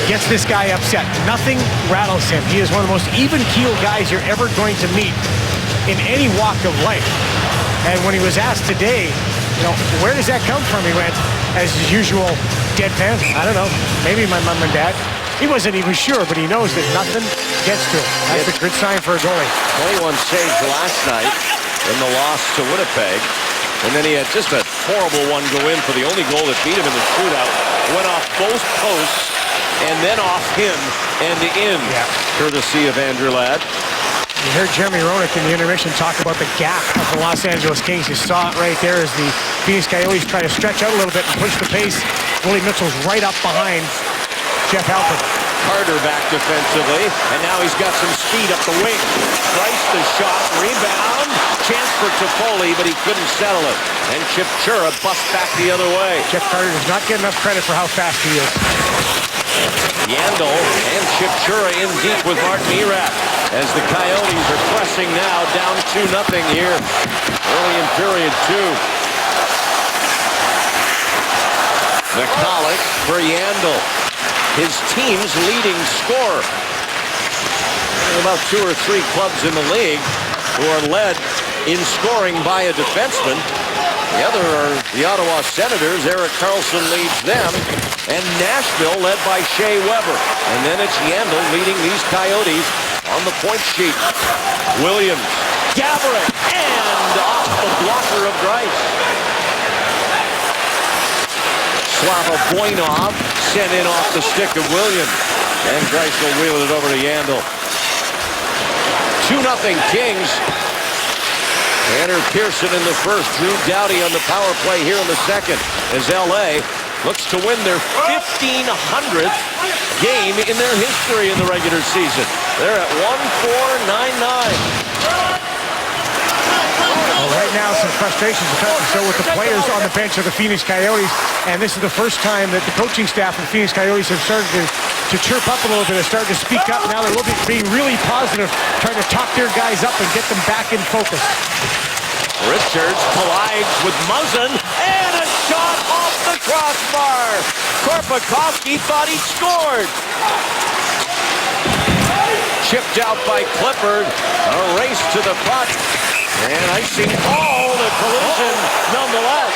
gets this guy upset. Nothing rattles him. He is one of the most even-keeled guys you're ever going to meet in any walk of life. And when he was asked today, you know, where does that come from? He went, as usual, deadpan. I don't know. Maybe my mom and dad. He wasn't even sure, but he knows that nothing gets to him. That's a good sign for a goalie. 21 saves last night in the loss to Winnipeg. And then he had just a horrible one go in for the only goal that beat him in the shootout. Went off both posts and then off him and in, courtesy of Andrew Ladd. You heard Jeremy Roenick in the intermission talk about the gap of the Los Angeles Kings. You saw it right there as the Phoenix Coyotes try to stretch out a little bit and push the pace. Willie Mitchell's right up behind Jeff Halpern. Carter back defensively, and now he's got some speed up the wing. Price the shot, rebound, chance for Toffoli, but he couldn't settle it. And Chip Chura busts back the other way. Jeff Carter does not get enough credit for how fast he is. Yandel and Chip Chura in deep with Martin Erat as the Coyotes are pressing now, down 2-0 here early in period 2. McCulloch for Yandel, his team's leading scorer. There are about 2 or 3 clubs in the league who are led in scoring by a defenseman. The other are the Ottawa Senators. Erik Karlsson leads them. And Nashville led by Shea Weber. And then it's Yandel leading these Coyotes on the point sheet. Williams, Gaborik, and off the blocker of Greiss. Slava Voinov sent in off the stick of Williams. And Greiss will wheel it over to Yandel. 2-0 Kings. Tanner Pearson in the first. Drew Doughty on the power play here in the second as L.A. looks to win their 1,500th game in their history in the regular season. They're at 1-4-9-9. Well, right now, some frustrations so with the players on the bench of the Phoenix Coyotes, and this is the first time that the coaching staff of the Phoenix Coyotes have started to chirp up a little bit, have started to speak up. Now they're being really positive, trying to talk their guys up and get them back in focus. Richards collides with Muzzin, and a shot off the crossbar. Korpikoski thought he'd scored. Chipped out by Clifford. A race to the puck. And icing all the collision nonetheless.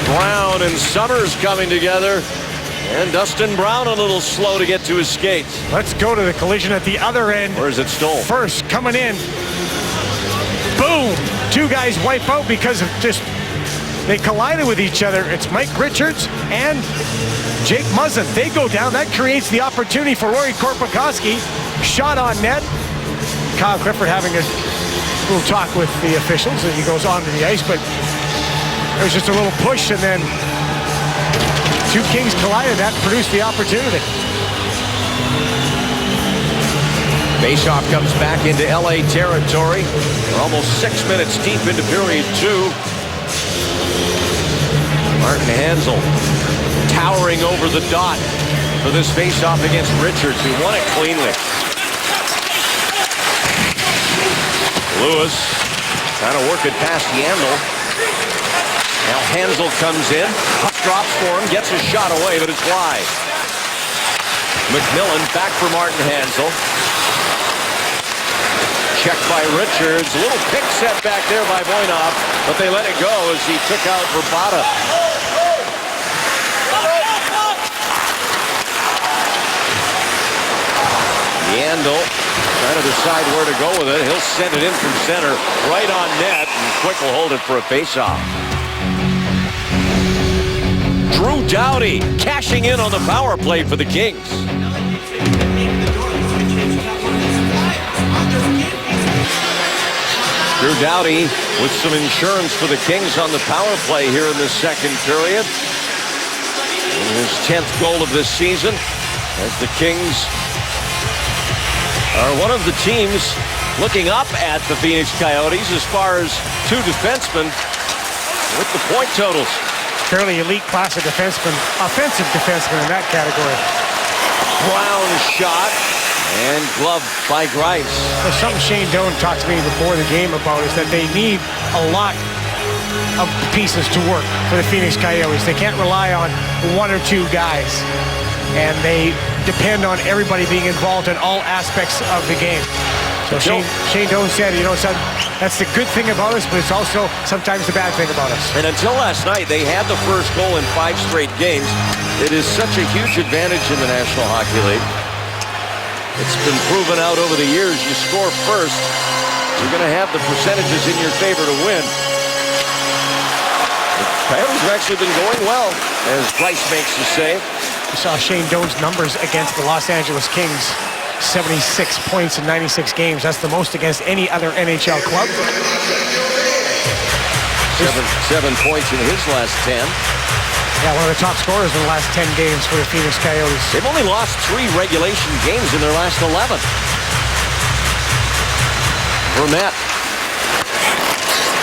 Brown and Summers coming together. And Dustin Brown a little slow to get to his skates. Let's go to the collision at the other end. Or is it Stoll? First coming in. Boom! 2 guys wipe out because of just they collided with each other. It's Mike Richards and Jake Muzzin. They go down. That creates the opportunity for Rory Korpikoski. Shot on net. Kyle Clifford having a little talk with the officials as he goes onto the ice, but it was just a little push, and then 2 Kings collided. That produced the opportunity. Faceoff comes back into LA territory. We're almost 6 minutes deep into period 2. Martin Hanzal towering over the dot for this faceoff against Richards, who won it cleanly. Lewis trying to work it past Yandel. Now Hanzal comes in. Puck drops for him, gets a shot away, but it's wide. McMillan back for Martin Hanzal. Checked by Richards. A little pick set back there by Voinov, but they let it go as he took out Rabada. Yandel trying to decide where to go with it. He'll send it in from center, right on net, and Quick will hold it for a faceoff. Drew Doughty cashing in on the power play for the Kings. Drew Doughty with some insurance for the Kings on the power play here in the second period. And his 10th goal of this season as the Kings are one of the teams looking up at the Phoenix Coyotes as far as 2 defensemen with the point totals. Fairly elite class of defensemen, offensive defensemen in that category. Brown shot and gloved by Greiss. There's something Shane Doan talked to me before the game about is that they need a lot of pieces to work for the Phoenix Coyotes. They can't rely on 1 or 2 guys, and they depend on everybody being involved in all aspects of the game. So Shane Doan said, you know, son, that's the good thing about us, but it's also sometimes the bad thing about us. And until last night, they had the first goal in 5 straight games. It is such a huge advantage in the National Hockey League. It's been proven out over the years. You score first, you're going to have the percentages in your favor to win. The Coyotes have actually been going well, as Bryce makes the save. We saw Shane Doan's numbers against the Los Angeles Kings. 76 points in 96 games. That's the most against any other NHL club. 7 points in his last 10. Yeah, one of the top scorers in the last 10 games for the Phoenix Coyotes. They've only lost 3 regulation games in their last 11. Vermette.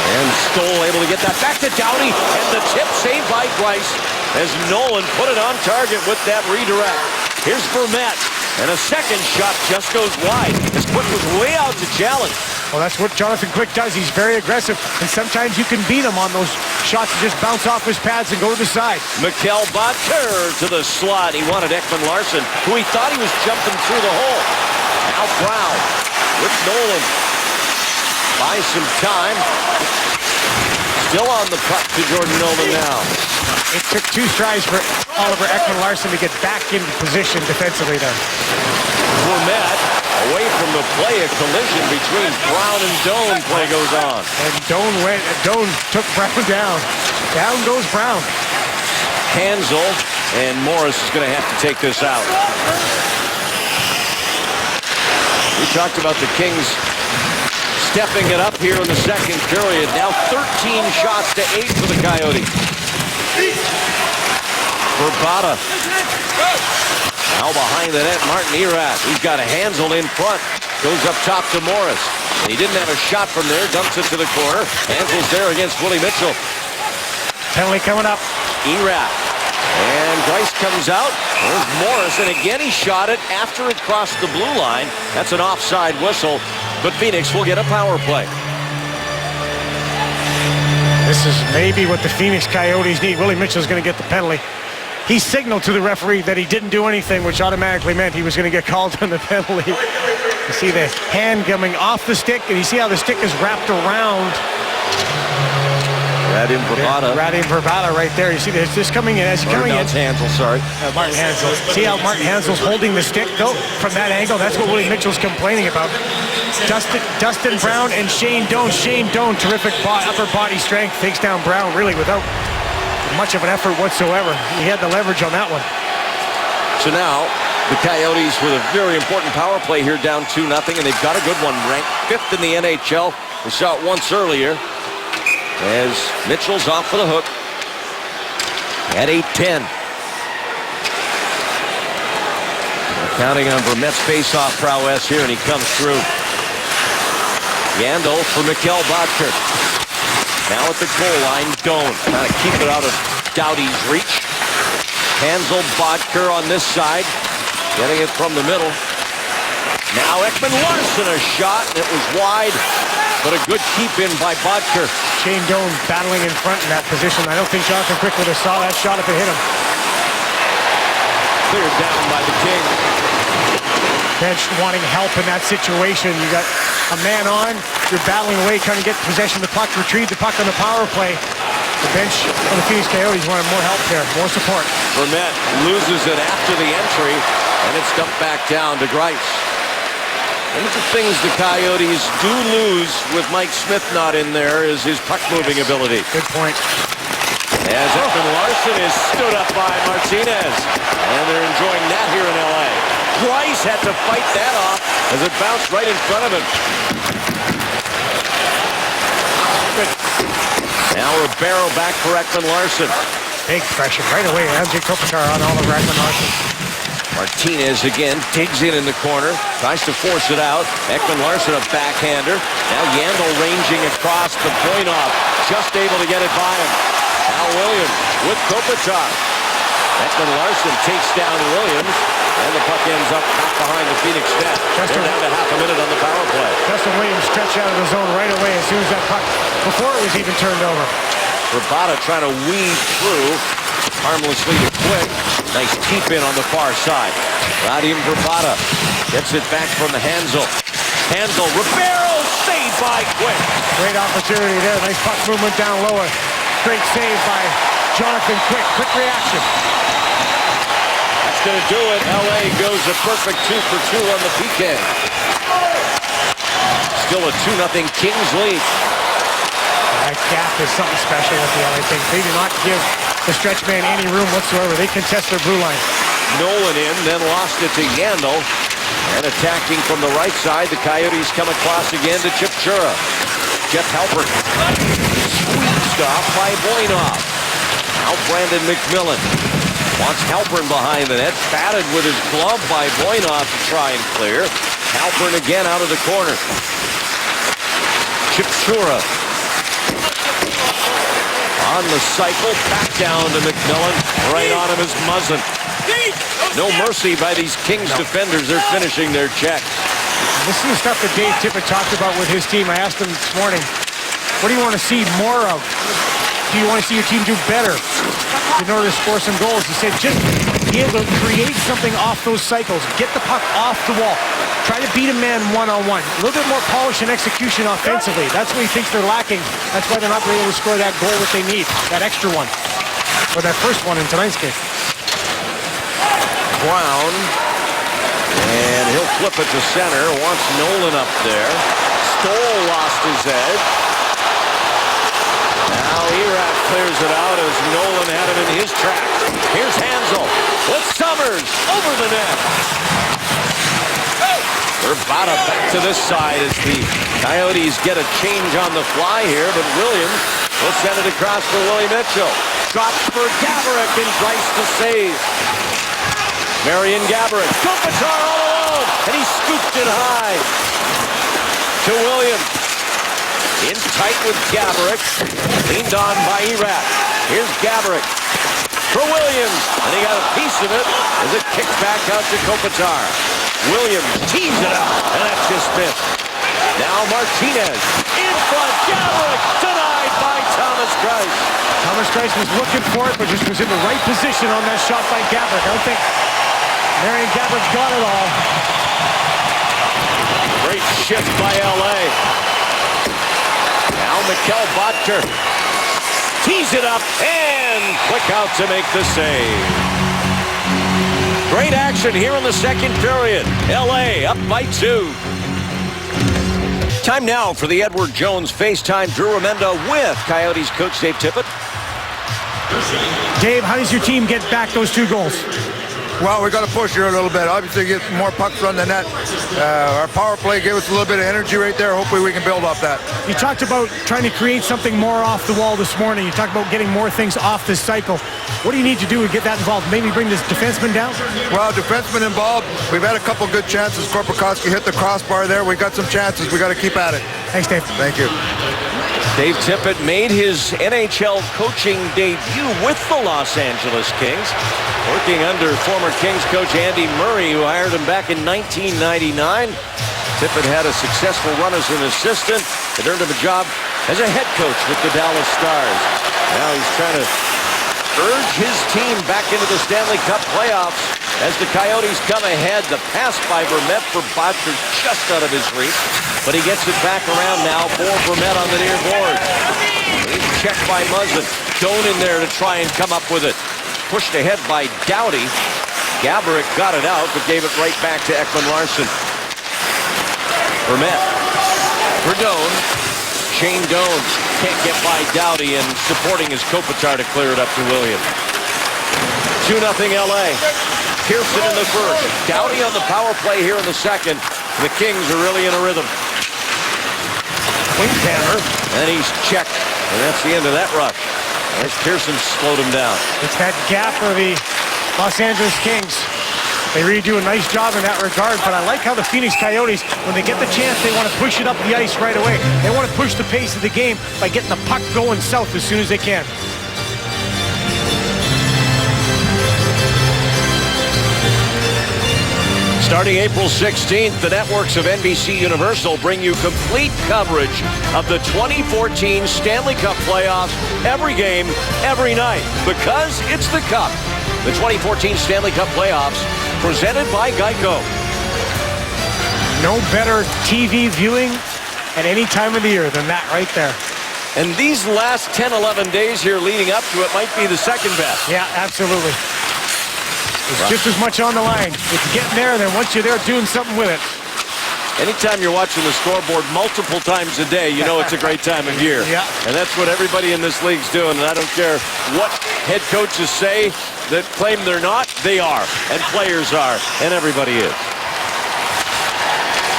And Stoll able to get that back to Doughty. And the tip saved by Greiss as Nolan put it on target with that redirect. Here's Vermette. And a second shot just goes wide as Quick was way out to challenge. Well, that's what Jonathan Quick does. He's very aggressive, and sometimes you can beat him on those shots that just bounce off his pads and go to the side. Mikkel Boedker to the slot. He wanted Ekman Larsson, who he thought he was jumping through the hole. Now Brown with Nolan. Buys some time. Still on the puck to Jordan Nolan now. It took 2 strides for Oliver Ekman-Larsson to get back into position defensively there. Vermette away from the play. A collision between Brown and Doan. Play goes on. And Doan took Brown down. Down goes Brown. Hansel and Morris is going to have to take this out. We talked about the Kings stepping it up here in the second period. Now 13 shots to 8 for the Coyotes. Verbata. Now behind the net, Martin Erat. He's got a Hansel in front. Goes up top to Morris. He didn't have a shot from there. Dumps it to the corner. Hansel's there against Willie Mitchell. Penalty coming up. Erat. And Greiss comes out. There's Morris. And again, he shot it after it crossed the blue line. That's an offside whistle. But Phoenix will get a power play. This is maybe what the Phoenix Coyotes need. Willie Mitchell's going to get the penalty. He signaled to the referee that he didn't do anything, which automatically meant he was going to get called on the penalty. You see the hand coming off the stick, and you see how the stick is wrapped around. Radim Verbata. Radim Verbata right there. You see this just coming in as he's coming in. Hansel, sorry. Martin Hansel. See how Martin Hansel's holding the stick, though, from that angle? That's what Willie Mitchell's complaining about. Dustin Brown and Shane Doan. Shane Doan, terrific upper body strength, takes down Brown really without much of an effort whatsoever. He had the leverage on that one. So now the Coyotes with a very important power play here, down 2-0, and they've got a good one, ranked 5th in the NHL. We saw it once earlier as Mitchell's off for the hook at 8-10. Counting on Vermette's face-off prowess here, and he comes through. Yandel for Mikkel Boedker. Now at the goal line, Doan trying to keep it out of Doughty's reach. Hansel, Boedker on this side, getting it from the middle. Now Ekman Larsson, a shot, and it was wide, but a good keep in by Boedker. Shane Doan battling in front in that position. I don't think Jonathan Quick would have saw that shot if it hit him. Cleared down by the Kings. Bench wanting help in that situation. You got a man on, you're battling away, trying to get possession of the puck, retrieve the puck on the power play. The bench of the Phoenix Coyotes wanted more help there, more support. Vermette loses it after the entry, and it's dumped back down to Greiss. One of the things the Coyotes do lose with Mike Smith not in there is his puck-moving ability. Good point. As Ekman Larsson is stood up by Martinez, and they're enjoying that here in L.A. Greiss had to fight that off as it bounced right in front of him. Good. Now Ribeiro back for Ekman Larsson. Big pressure right away. Andrei Kopitar on Oliver Ekman-Larsson. Martinez again digs in the corner, tries to force it out. Ekman Larsson a backhander. Now Yandel ranging across the point off, just able to get it by him. Now Williams with Kopitar. Ekman Larsson takes down Williams, and the puck ends up back behind the Phoenix net. They're down to half a minute on the power play. Justin Williams stretched out of the zone right away as soon as that puck, before it was even turned over. Verbata trying to weave through harmlessly to Quick. Nice keep in on the far side. Radim Verbata gets it back from Hansel. Hansel, Ribeiro, saved by Quick. Great opportunity there. Nice puck movement down lower. Great save by Jonathan Quick. Quick reaction. That's going to do it. LA goes a perfect 2 for 2 on the PK. Still a 2-0 Kings lead. That gap is something special with the LA Kings. They do not give the stretch man any room whatsoever. They contest their blue line. Nolan in, then lost it to Yandel. And attacking from the right side, the Coyotes come across again to Chipchura. Jeff Halpern. Squeezed off by Voinov. Now Brandon McMillan wants Halpern behind the net. Batted with his glove by Voinov to try and clear. Halpern again out of the corner. Chipchura. On the cycle, back down to McMillan. Right on him is Muzzin. No mercy by these Kings defenders. They're finishing their check. This is the stuff that Dave Tippett talked about with his team. I asked him this morning, what do you want to see more of? Do you want to see your team do better in order to score some goals? He said just be able to create something off those cycles. Get the puck off the wall. Try to beat a man one-on-one. A little bit more polish and execution offensively. That's what he thinks they're lacking. That's why they're not able to score that goal that they need, that extra one. Or that first one in tonight's game. Brown, and he'll flip it to center. Wants Nolan up there. Stoll lost his edge. Now Erat clears it out as Nolan had him in his tracks. Here's Hansel with Summers over the net. Urbata back to this side as the Coyotes get a change on the fly here, but Williams will send it across for Willie Mitchell. Drops for Gaborik and Price to save. Marian Gaborik, Kopitar all alone, and he scooped it high to Williams. In tight with Gaborik, leaned on by Erat. Here's Gaborik for Williams, and he got a piece of it as it kicked back out to Kopitar. Williams tees it up, and that just missed. Now Martinez in front, Gaborik denied by Thomas Greiss. Thomas Greiss was looking for it, but just was in the right position on that shot by Gaborik. I don't think Marian Gaborik got it all. Great shift by LA. Now Mikkel Bottker tees it up and quick out to make the save. Great action here in the second period. LA up by 2. Time now for the Edward Jones FaceTime. Drew Remenda with Coyotes coach Dave Tippett. Dave, how does your team get back those 2 goals? Well, we got to push here a little bit. Obviously, get more pucks on the net. Our power play gave us a little bit of energy right there. Hopefully, we can build off that. You talked about trying to create something more off the wall this morning. You talked about getting more things off this cycle. What do you need to do to get that involved? Maybe bring this defenseman down? Well, defenseman involved. We've had a couple good chances. Korpikoski hit the crossbar there. We got some chances. We got to keep at it. Thanks, Dave. Thank you. Dave Tippett made his NHL coaching debut with the Los Angeles Kings, working under former Kings coach Andy Murray, who hired him back in 1999. Tippett had a successful run as an assistant. It earned him a job as a head coach with the Dallas Stars. Now he's trying to urge his team back into the Stanley Cup playoffs as the Coyotes come ahead. The pass by Vermette for Bottker just out of his reach, but he gets it back around now for Vermette on the near board. He's checked by Muzzin. Doan in there to try and come up with it. Pushed ahead by Doughty. Gaborik got it out, but gave it right back to Ekman-Larsson. Vermette for Doan. Shane Doan can't get by Doughty, and supporting his Kopitar to clear it up to Williams. 2-0 LA. Pearson in the first. Doughty on the power play here in the second. The Kings are really in a rhythm. Winkhammer, and he's checked. And that's the end of that rush. As Pearson slowed him down. It's that gap for the Los Angeles Kings. They really do a nice job in that regard, but I like how the Phoenix Coyotes, when they get the chance, they want to push it up the ice right away. They want to push the pace of the game by getting the puck going south as soon as they can. Starting April 16th, the networks of NBC Universal bring you complete coverage of the 2014 Stanley Cup playoffs, every game, every night, because it's the Cup. The 2014 Stanley Cup playoffs, presented by Geico. No better TV viewing at any time of the year than that right there. And these last 10, 11 days here leading up to it might be the second best. Yeah, absolutely. It's just as much on the line. It's getting there, and then once you're there, doing something with it. Anytime you're watching the scoreboard multiple times a day, you know it's a great time of year. Yeah. And that's what everybody in this league's doing. And I don't care what head coaches say that claim they're not, they are. And players are. And everybody is.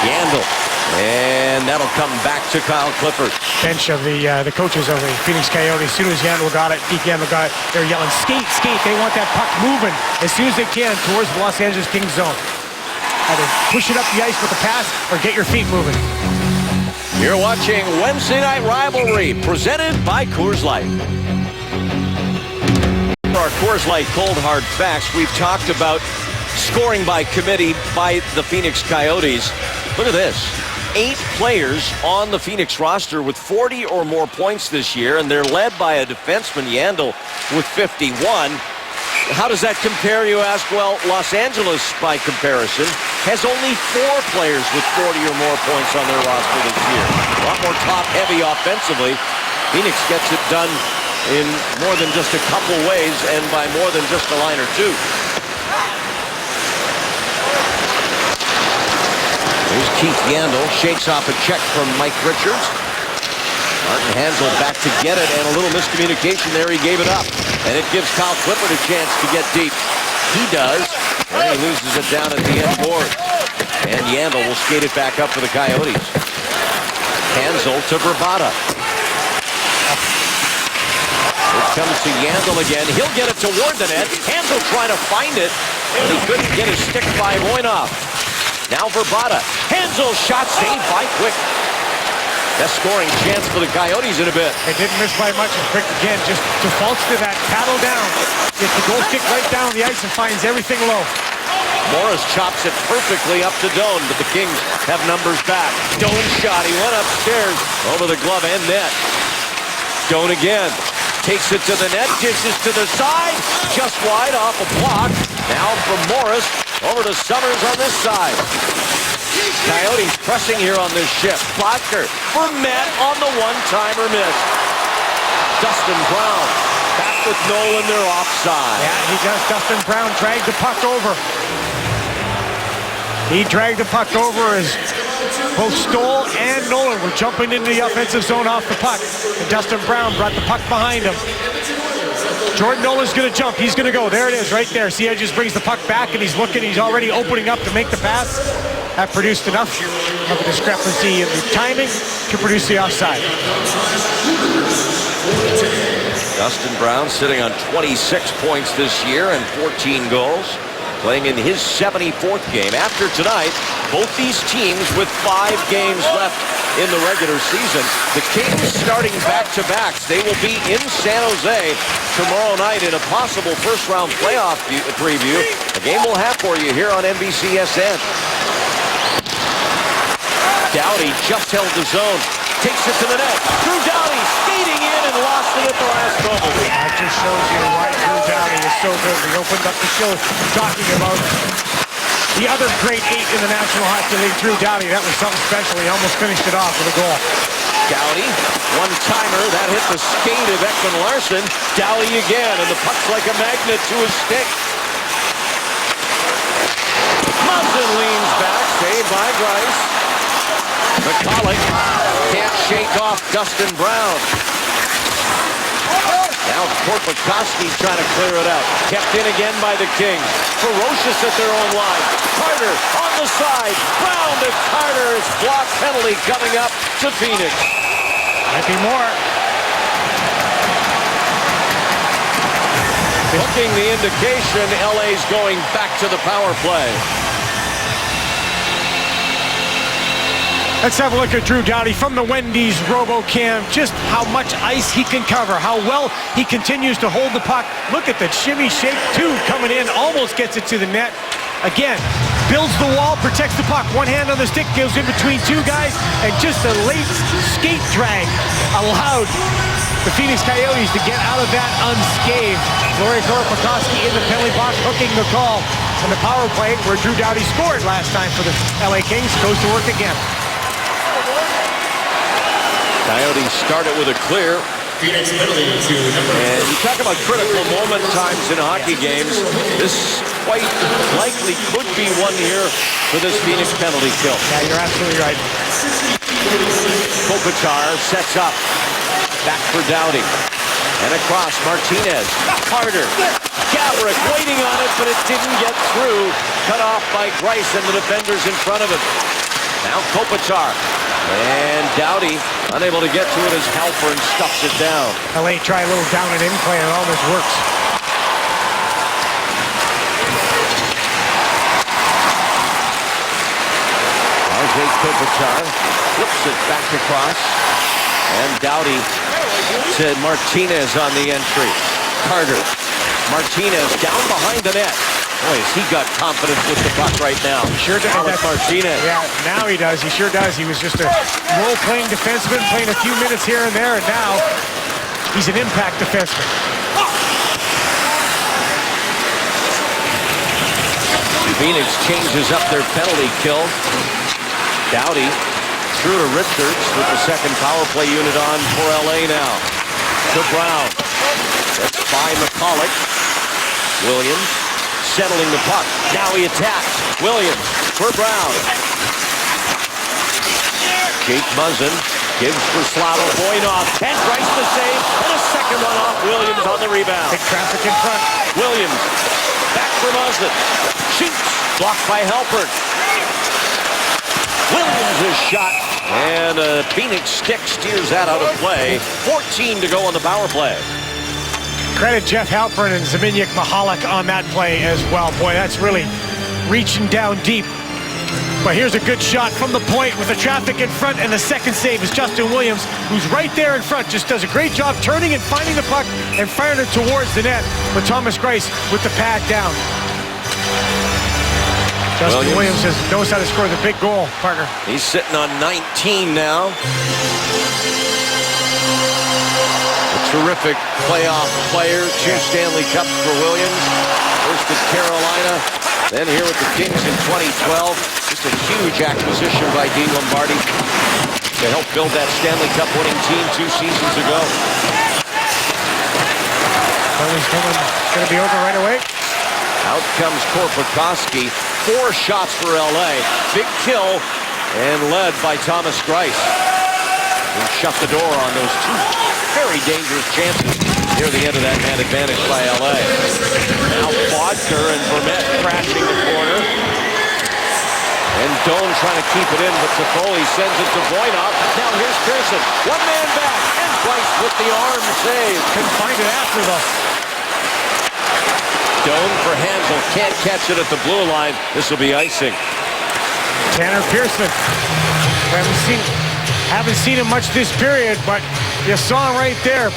Yandle. And that'll come back to Kyle Clifford. Bench of the coaches of the Phoenix Coyotes. As soon as Yandle got it, Deke Yandle got it, they're yelling, skate, skate. They want that puck moving as soon as they can towards the Los Angeles Kings zone. Either push it up the ice with a pass or get your feet moving. You're watching Wednesday Night Rivalry, presented by Coors Light. For our Coors Light Cold Hard Facts, we've talked about scoring by committee by the Phoenix Coyotes. Look at this. 8 players on the Phoenix roster with 40 or more points this year, and they're led by a defenseman, Yandle, with 51. How does that compare, you ask? Well, Los Angeles, by comparison, has only 4 players with 40 or more points on their roster this year. A lot more top-heavy offensively. Phoenix gets it done in more than just a couple ways and by more than just a line or two. Here's Keith Yandle, shakes off a check from Mike Richards. Martin Hanzal back to get it, and a little miscommunication there. He gave it up, and it gives Kyle Clifford a chance to get deep. He does, and he loses it down at the end board. And Yandle will skate it back up for the Coyotes. Hanzal to Bravada. It comes to Yandle again. He'll get it toward the net. Hanzal trying to find it, and he couldn't get his stick by Voinov. Now Bravada. Hanzal shot saved by Quick. Best scoring chance for the Coyotes in a bit. They didn't miss by much. And Quick again just defaults to that paddle down. Gets the goal stick right down the ice and finds everything low. Morris chops it perfectly up to Doan, but the Kings have numbers back. Doan shot. He went upstairs over the glove and net. Doan again. Takes it to the net. Dishes to the side. Just wide off a block. Now from Morris over to Summers on this side. Coyotes pressing here on this shift. Bottker for Met on the one-timer miss. Dustin Brown back with Nolan. They're offside. Yeah, he does. Dustin Brown dragged the puck over. He dragged the puck over as both Stoll and Nolan were jumping into the offensive zone off the puck. And Dustin Brown brought the puck behind him. Jordan Nolan's going to jump. He's going to go. There it is right there. See, he just brings the puck back, and he's looking. He's already opening up to make the pass. That produced enough of a discrepancy in the timing to produce the offside. Dustin Brown sitting on 26 points this year and 14 goals. Playing in his 74th game. After tonight, both these teams with 5 games left in the regular season. The Kings starting back-to-backs. They will be in San Jose tomorrow night in a possible first-round playoff preview. A game we'll have for you here on NBCSN. Doughty just held the zone. Takes it to the net. Drew Doughty skating in and lost it at the last moment. That just shows you why Drew Doughty is so good. We opened up the show talking about the other great 8 in the National Hockey League, Drew Doughty. That was something special. He almost finished it off with a goal. Doughty, one-timer. That hit the skate of Ekman Larsson. Doughty again, and the puck's like a magnet to his stick. Munson leans back, saved by Greiss. McCulloch can't shake off Dustin Brown. Now Korpikoski trying to clear it out. Kept in again by the Kings. Ferocious at their own line. Carter on the side. Brown to Carter. It's block penalty coming up to Phoenix. Might be more. Looking the indication, LA's going back to the power play. Let's have a look at Drew Doughty from the Wendy's RoboCam. Just how much ice he can cover, how well he continues to hold the puck. Look at the shimmy shake, 2 coming in, almost gets it to the net. Again, builds the wall, protects the puck. One hand on the stick, goes in between 2 guys, and just a late skate drag allowed the Phoenix Coyotes to get out of that unscathed. Laurie Korpikoski in the penalty box, hooking the call. And the power play, where Drew Doughty scored last time for the LA Kings, goes to work again. Coyotes start it with a clear. And you talk about critical moment times in hockey games. This quite likely could be one here for this Phoenix penalty kill. Yeah, you're absolutely right. Kopitar sets up. Back for Doughty. And across, Martinez. Carter. Gaborik waiting on it, but it didn't get through. Cut off by Grice and the defenders in front of him. Now Kopitar. And Doughty unable to get to it as Halpern stuffs it down. LA try a little down and in play, and it almost works. RJ Kopitar flips it back across. And Doughty to Martinez on the entry. Carter. Martinez down behind the net. Boy, has he got confidence with the puck right now. Sure does. Martinez. Yeah, now he does. He sure does. He was just a role-playing defenseman, playing a few minutes here and there, and now he's an impact defenseman. Phoenix changes up their penalty kill. Doughty through to Richards with the second power play unit on for LA now. To Brown. That's by McCulloch. Williams settling the puck. Now he attacks. Williams for Brown. Jake Muzzin gives for Slava Voinov. And Grice the save. And a second run off. Williams on the rebound. Big traffic in front. Williams back for Muzzin. Shoots. Blocked by Halpern. Williams' shot. And a Phoenix stick steers that out of play. 14 to go on the power play. Credit Jeff Halpern and Zbigniew Michalek on that play as well. Boy, that's really reaching down deep. But here's a good shot from the point with the traffic in front, and the second save is Justin Williams, who's right there in front. Just does a great job turning and finding the puck and firing it towards the net. But Thomas Grice with the pad down. Justin Williams knows how to score the big goal, partner. He's sitting on 19 now. A terrific playoff player. 2 Stanley Cups for Williams. First at Carolina, then here with the Kings in 2012. Just a huge acquisition by Dean Lombardi to help build that Stanley Cup winning team 2 seasons ago. He's going to be over right away. Out comes Korpikoski. 4 shots for LA. Big kill and led by Thomas Grice. He shut the door on those 2 very dangerous chances near the end of that man advantage by LA. Now Bodker and Vermette crashing the corner. And Doan trying to keep it in, but Toffoli sends it to Voinov. Now here's Pearson. 1 man back. And Grice with the arm save. Couldn't find it after the... Doan for Hansel. Can't catch it at the blue line. This will be icing. Tanner Pearson. Haven't seen him much this period, but you saw him right there.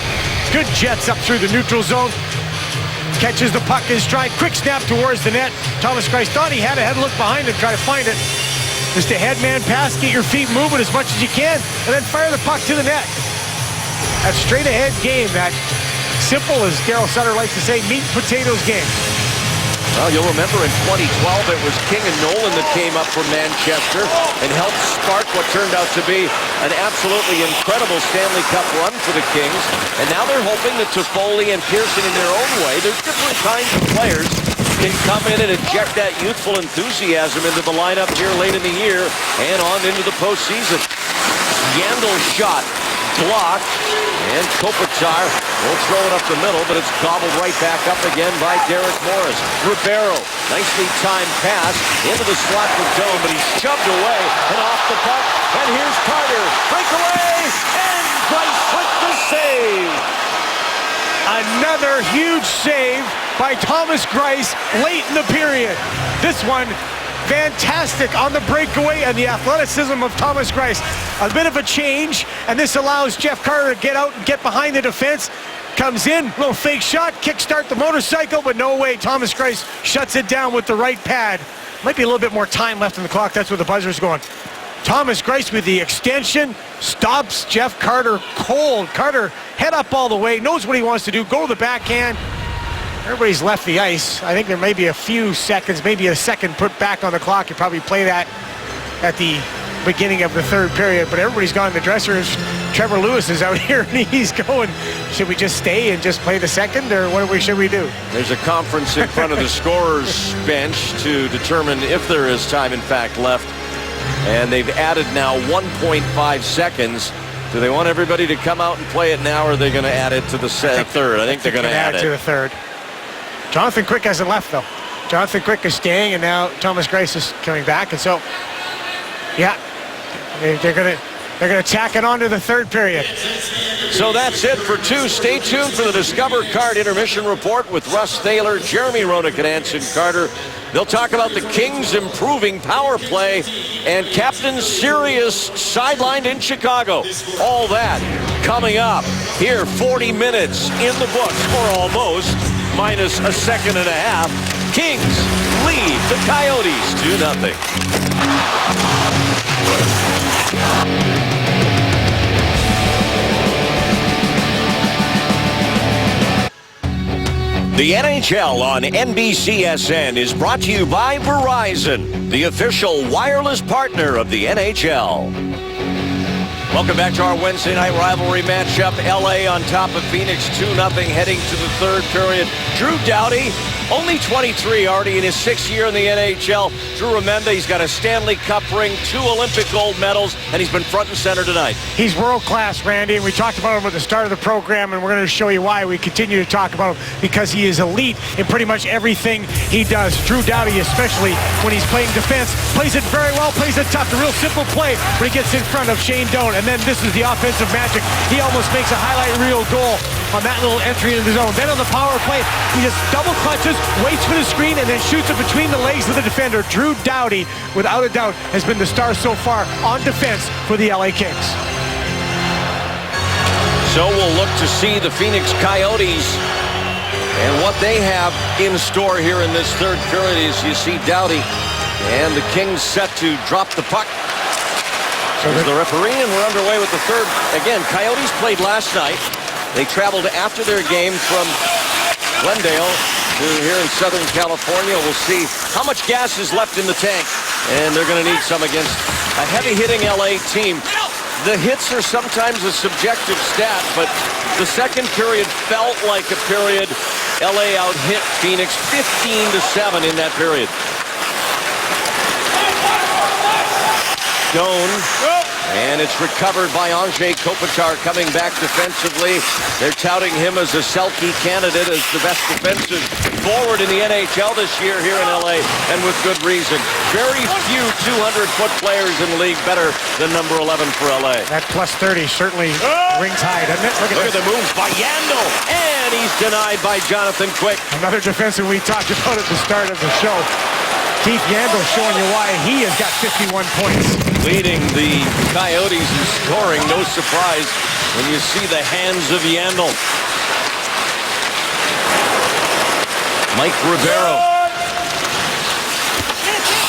Good jets up through the neutral zone. Catches the puck in stride. Quick snap towards the net. Thomas Grice thought he had a head look behind him, try to find it. Just a headman pass, get your feet moving as much as you can, and then fire the puck to the net. That straight ahead game, that simple, as Daryl Sutter likes to say, meat and potatoes game. Well, you'll remember in 2012, it was King and Nolan that came up from Manchester and helped spark what turned out to be an absolutely incredible Stanley Cup run for the Kings. And now they're hoping that Toffoli and Pearson in their own way, there's different kinds of players, can come in and inject that youthful enthusiasm into the lineup here late in the year and on into the postseason. Yandel's shot blocked, and Kopitar will throw it up the middle, but it's gobbled right back up again by Derek Morris. Ribeiro, nicely timed pass into the slot for Doan, but he's shoved away and off the puck. And here's Carter, breakaway, and Grice with the save. Another huge save by Thomas Grice late in the period. This one fantastic on the breakaway and the athleticism of Thomas Grice. A bit of a change, and this allows Jeff Carter to get out and get behind the defense. Comes in, little fake shot, kickstart the motorcycle, but no way. Thomas Grice shuts it down with the right pad. Might be a little bit more time left in the clock. That's where the buzzer's going. Thomas Grice with the extension stops Jeff Carter cold. Carter head up all the way, knows what he wants to do, go to the backhand. Everybody's left the ice. I think there may be a few seconds, maybe a second put back on the clock. You probably play that at the beginning of the third period, but everybody's gone in the dressers. Trevor Lewis is out here and he's going, should we just stay and just play the second, or what should we do? There's a conference in front of the scorer's bench to determine if there is time, in fact, left. And they've added now 1.5 seconds. Do they want everybody to come out and play it now, or are they going to add it to the third? I think they're going to add it to the third. Jonathan Quick hasn't left, though. Jonathan Quick is staying, and now Thomas Greiss is coming back. And so, yeah, they're going to tack it on to the third period. So that's it for two. Stay tuned for the Discover Card Intermission Report with Russ Thaler, Jeremy Roenick, and Anson Carter. They'll talk about the Kings' improving power play and Captain Sirius sidelined in Chicago. All that coming up here, 40 minutes in the books, or almost, minus a second and a half. Kings lead the Coyotes 2-0. The NHL on NBCSN is brought to you by Verizon, the official wireless partner of the NHL. Welcome back to our Wednesday night rivalry matchup. LA on top of Phoenix 2-0 heading to the third period. Drew Doughty, only 23, already in his sixth year in the NHL. Drew, remember, he's got a Stanley Cup ring, 2 Olympic gold medals, and he's been front and center tonight. He's world-class, Randy, and we talked about him at the start of the program, and we're going to show you why. We continue to talk about him because he is elite in pretty much everything he does. Drew Doughty, especially when he's playing defense, plays it very well, plays it tough. A real simple play when he gets in front of Shane Doan, and then this is the offensive magic. He almost makes a highlight reel goal on that little entry into the zone. Then on the power play, he just double clutches, waits for the screen, and then shoots it between the legs of the defender. Drew Doughty, without a doubt, has been the star so far on defense for the LA Kings. So we'll look to see the Phoenix Coyotes and what they have in store here in this third period as you see Doughty and the Kings set to drop the puck. So there's the referee, and we're underway with the third. Again, Coyotes played last night. They traveled after their game from Glendale to here in Southern California. We'll see how much gas is left in the tank, and they're going to need some against a heavy-hitting LA team. The hits are sometimes a subjective stat, but the second period felt like a period LA out-hit Phoenix 15-7 in that period. Doan, and it's recovered by Anze Kopitar coming back defensively. They're touting him as a Selke candidate as the best defensive forward in the NHL this year here in LA, and with good reason. Very few 200-foot players in the league better than number 11 for LA. That plus 30 certainly rings high, doesn't it? Look at the moves by Yandel, and he's denied by Jonathan Quick. Another defenseman we talked about at the start of the show. Keith Yandel showing you why he has got 51 points. Leading the Coyotes in scoring, no surprise when you see the hands of Yandel. Mike Ribeiro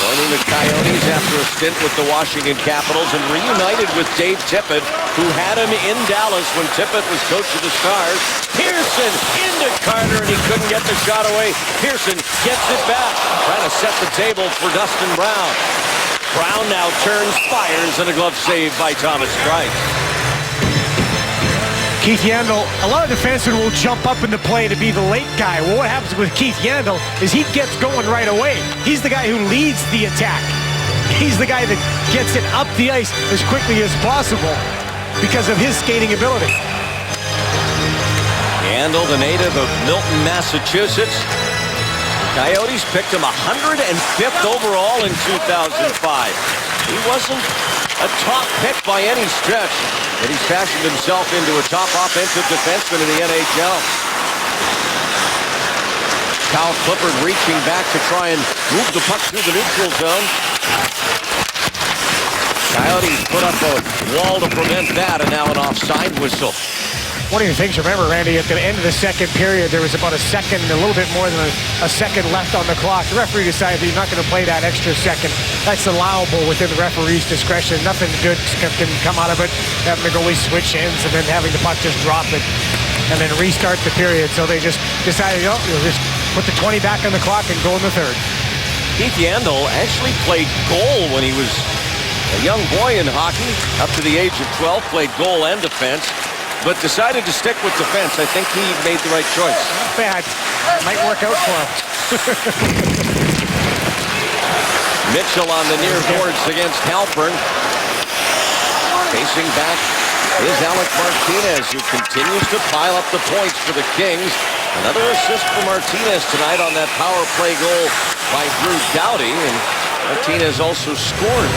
joining the Coyotes after a stint with the Washington Capitals and reunited with Dave Tippett, who had him in Dallas when Tippett was coach of the Stars. Pearson into Carter, and he couldn't get the shot away. Pearson gets it back, trying to set the table for Dustin Brown. Brown now turns, fires, and a glove save by Thomas Greiss. Keith Yandel, a lot of defensemen will jump up in the play to be the late guy. Well, what happens with Keith Yandel is he gets going right away. He's the guy who leads the attack. He's the guy that gets it up the ice as quickly as possible because of his skating ability. Yandel, the native of Milton, Massachusetts. The Coyotes picked him 105th overall in 2005. He wasn't a top pick by any stretch, but he's fashioned himself into a top offensive defenseman in the NHL. Kyle Clifford reaching back to try and move the puck through the neutral zone. Coyotes put up a wall to prevent that, and now an offside whistle. One of the things, remember, Randy, at the end of the second period, there was about a second, a little bit more than a second left on the clock. The referee decided he's not going to play that extra second. That's allowable within the referee's discretion. Nothing good can come out of it. Having the goalie switch ends and then having the puck just drop it and then restart the period. So they just decided, you know, you'll just put the 20 back on the clock and go in the third. Keith Yandel actually played goal when he was A young boy in hockey, up to the age of 12, played goal and defense, but decided to stick with defense. I think he made the right choice. Not bad. Might work out for him. Mitchell on the near boards against Halpern. Facing back is Alec Martinez, who continues to pile up the points for the Kings. Another assist for Martinez tonight on that power play goal by Drew Doughty. And Martinez also scored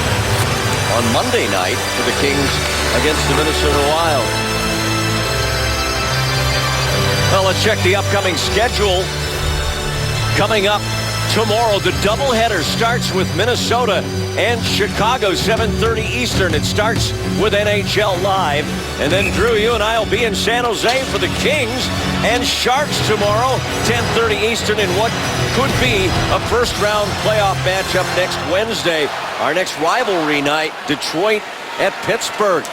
on Monday night for the Kings against the Minnesota Wild. Well, let's check the upcoming schedule. Coming up tomorrow, the doubleheader starts with Minnesota and Chicago, 7:30 Eastern. It starts with NHL Live. And then, Drew, you and I will be in San Jose for the Kings and Sharks tomorrow, 10:30 Eastern, in what could be a first-round playoff matchup next Wednesday. Our next rivalry night, Detroit at Pittsburgh.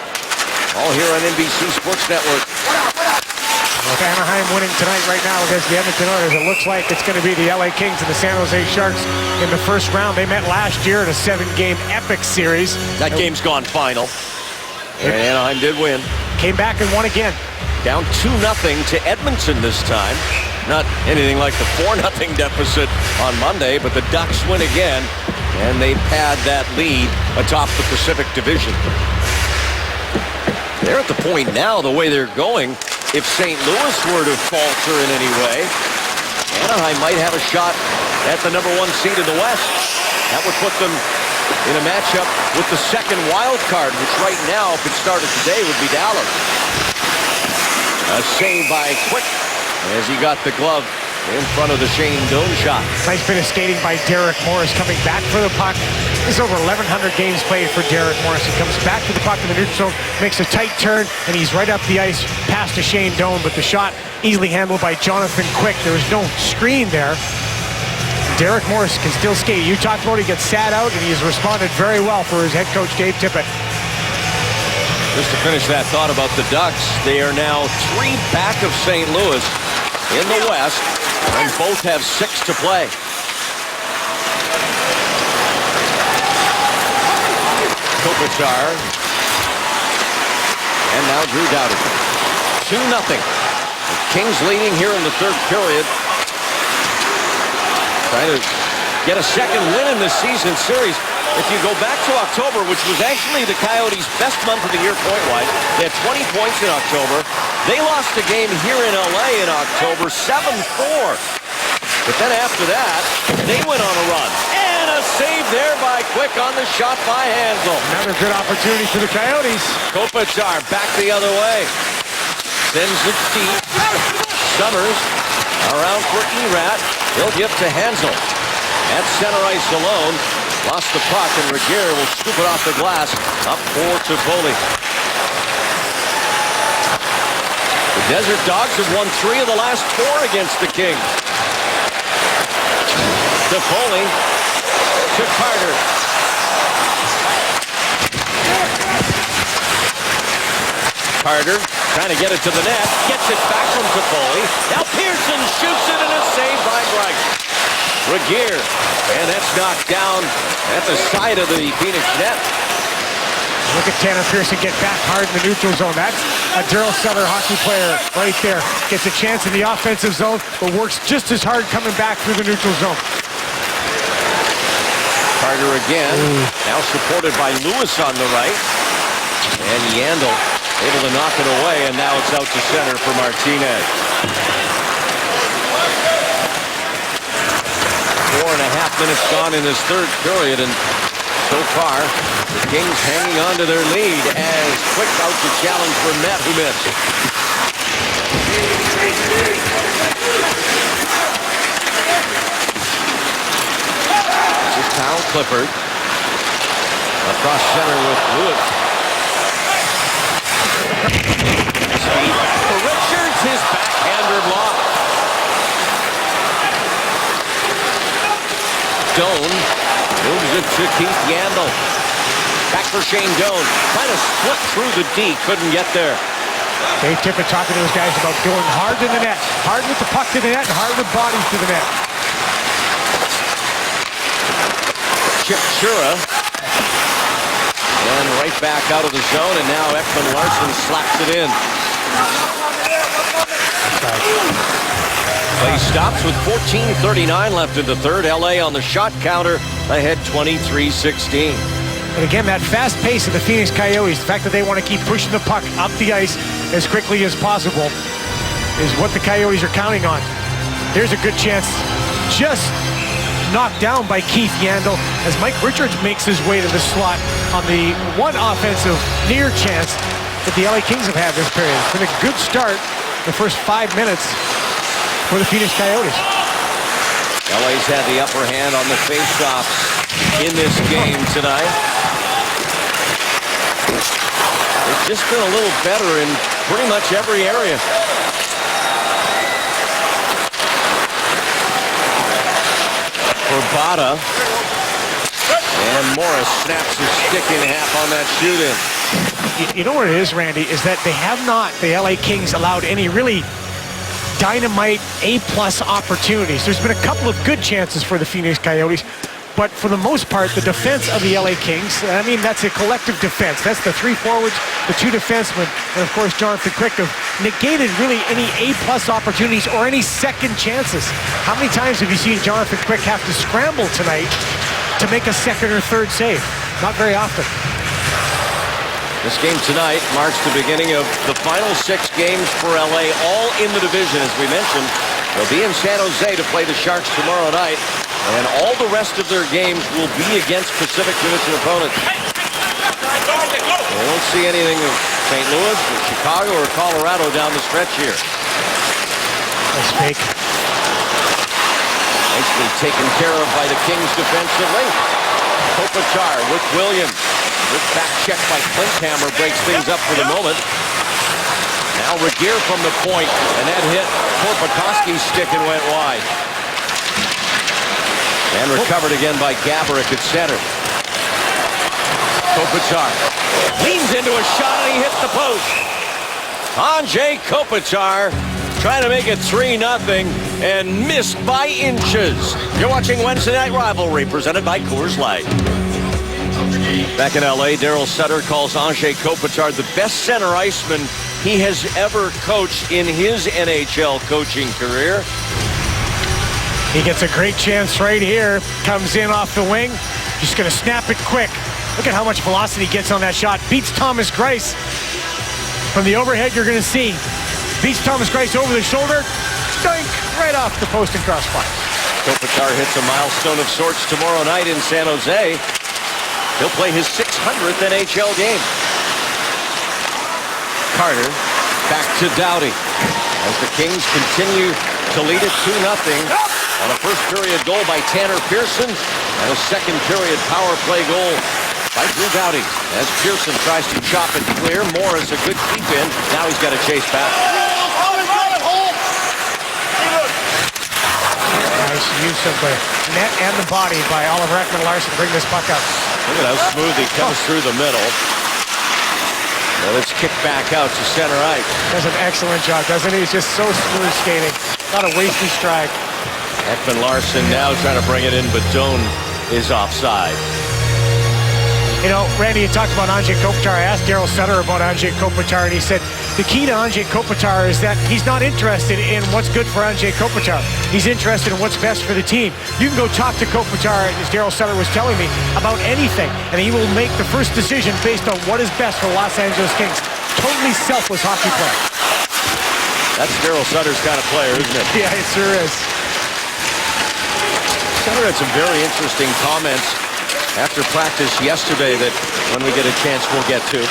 All here on NBC Sports Network. With Anaheim winning tonight right now against the Edmonton Oilers, it looks like it's going to be the LA Kings and the San Jose Sharks in the first round. They met last year in a 7-game epic series. That game's gone final. And Anaheim did win. Came back and won again. Down 2-0 to Edmonton this time. Not anything like the 4-0 deficit on Monday, but the Ducks win again, and they pad that lead atop the Pacific Division. They're at the point now, the way they're going, if St. Louis were to falter in any way, Anaheim might have a shot at the #1 seed in the West. That would put them in a matchup with the second wild card, which right now, if it started today, would be Dallas. A save by Quick as he got the glove in front of the Shane Doan shot. Nice bit of skating by Derek Morris coming back for the puck. This is over 1,100 games played for Derek Morris. He comes back to the puck in the neutral zone, makes a tight turn, and he's right up the ice past to Shane Doan, but the shot easily handled by Jonathan Quick. There was no screen there. Derek Morris can still skate. You talked about he gets sat out, and he has responded very well for his head coach, Dave Tippett. Just to finish that thought about the Ducks, they are now 3 back of St. Louis in the West, and both have 6 to play. Kopitar. And now Drew Doughty. 2-0. The Kings leading here in the third period. Trying to get a second win in this season series. If you go back to October, which was actually the Coyotes' best month of the year point-wise, they had 20 points in October. They lost a game here in LA in October, 7-4. But then after that, they went on a run. And a save there by Quick on the shot by Hansel. Another good opportunity for the Coyotes. Kopitar back the other way. Sends it deep. Summers around for Erat. He'll give to Hansel. At center ice alone. Lost the puck, and Regier will scoop it off the glass. Up for Toffoli. The Desert Dogs have won 3 of the last 4 against the Kings. Toffoli to Carter. Carter trying to get it to the net. Gets it back from Toffoli. Now Pearson shoots it, and a save by Bright. Regier, and that's knocked down at the side of the Phoenix net. Look at Tanner Pearson get back hard in the neutral zone. That's a Daryl Sutter hockey player right there. Gets a chance in the offensive zone, but works just as hard coming back through the neutral zone. Carter again, now supported by Lewis on the right. And Yandel able to knock it away, and now it's out to center for Martinez. 4.5 minutes gone in this third period, and so far, the Kings hanging on to their lead as Quick out to challenge for Met, who missed. This is Kyle Clifford. Across center with Lewis. Speed back for Richards, his backhander blocked. Doan moves it to Keith Yandel. Back for Shane Doan. Trying to split through the D. Couldn't get there. Dave Tippett talking to those guys about going hard to the net. Hard with the puck to the net and hard with bodies to the net. Chip Chura And right back out of the zone, and now Ekman Larsson slaps it in. Play stops with 14:39 left in the third. LA on the shot counter, ahead 23-16. And again, that fast pace of the Phoenix Coyotes, the fact that they want to keep pushing the puck up the ice as quickly as possible is what the Coyotes are counting on. There's a good chance, just knocked down by Keith Yandle as Mike Richards makes his way to the slot on the one offensive near chance that the LA Kings have had this period. It's been a good start the first 5 minutes for the Phoenix Coyotes. LA's had the upper hand on the faceoffs in this game tonight. It's just been a little better in pretty much every area. Vrbata. And Morris snaps his stick in half on that shoot-in. You know what it is, Randy, is that they have not, the LA Kings, allowed any really dynamite A-plus opportunities. There's been a couple of good chances for the Phoenix Coyotes, but for the most part, the defense of the LA Kings, I mean, that's a collective defense. That's the three forwards, the two defensemen, and of course, Jonathan Quick have negated really any A-plus opportunities or any second chances. How many times have you seen Jonathan Quick have to scramble tonight to make a second or third save? Not very often. This game tonight marks the beginning of the final 6 games for LA, all in the division, as we mentioned. They'll be in San Jose to play the Sharks tomorrow night, and all the rest of their games will be against Pacific Division opponents. We won't see anything of St. Louis, or Chicago, or Colorado down the stretch here. That's fake. Nicely taken care of by the Kings defensively. Kopitar with Williams. Good back check by Klinkhammer breaks things up for the moment. Now Regeer from the point, and that hit Korpikoski's stick and went wide. And recovered again by Gaborik at center. Kopitar leans into a shot and he hits the post. Anze Kopitar trying to make it 3-0 and missed by inches. You're watching Wednesday Night Rivalry presented by Coors Light. Back in LA, Daryl Sutter calls Anze Kopitar the best center iceman he has ever coached in his NHL coaching career. He gets a great chance right here. Comes in off the wing. Just going to snap it quick. Look at how much velocity he gets on that shot. Beats Thomas Greiss. From the overhead, you're going to see. Beats Thomas Greiss over the shoulder. Stink right off the post and crossbar. Kopitar hits a milestone of sorts tomorrow night in San Jose. He'll play his 600th NHL game. Carter back to Doughty as the Kings continue to lead it 2-0 on a first period goal by Tanner Pearson and a second period power play goal by Drew Doughty as Pearson tries to chop it clear. Morris a good keep in. Now he's got to chase back. Nice use of the net and the body by Oliver Ekman Larsson to bring this puck up. Look at how smooth he comes through the middle. Well, it's kicked back out to center ice. Does an excellent job, doesn't he? He's just so smooth skating. Not a wasted strike. Ekman Larsson now trying to bring it in, but Doan is offside. You know, Randy, you talked about Anze Kopitar. I asked Daryl Sutter about Anze Kopitar, and he said the key to Anze Kopitar is that he's not interested in what's good for Anze Kopitar. He's interested in what's best for the team. You can go talk to Kopitar, as Daryl Sutter was telling me, about anything, and he will make the first decision based on what is best for the Los Angeles Kings. Totally selfless hockey player. That's Daryl Sutter's kind of player, isn't it? Yeah, it sure is. Sutter had some very interesting comments after practice yesterday that when we get a chance we'll get to.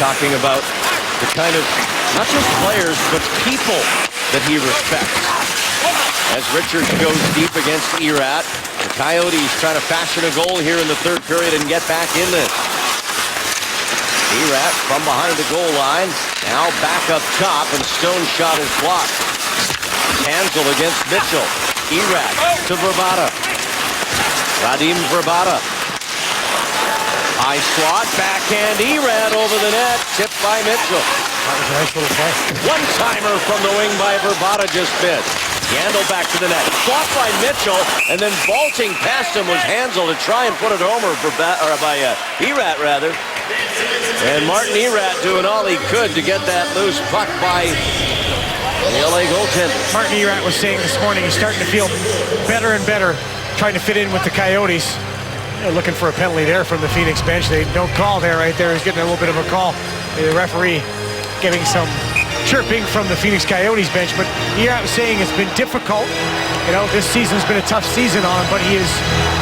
Talking about the kind of, not just players, but people that he respects. As Richards goes deep against Erat, the Coyotes trying to fashion a goal here in the third period and get back in this. Erat from behind the goal line, now back up top, and Stone shot is blocked. Hansel against Mitchell. Erat to Vrbata. Radim Vrbata. High slot, backhand Erat over the net, tipped by Mitchell. That was a nice little play. One-timer from the wing by Vrbata just missed. Yandel back to the net. Blocked by Mitchell, and then vaulting past him was Hansel to try and put it over by Erat, rather. And Martin Erat doing all he could to get that loose puck by the LA goaltender. Martin Erat was saying this morning he's starting to feel better and better trying to fit in with the Coyotes. They're looking for a penalty there from the Phoenix bench. They don't call there right there. He's getting a little bit of a call. The referee getting some chirping from the Phoenix Coyotes bench, but Erat was saying it's been difficult. You know, this season's been a tough season on him, but he is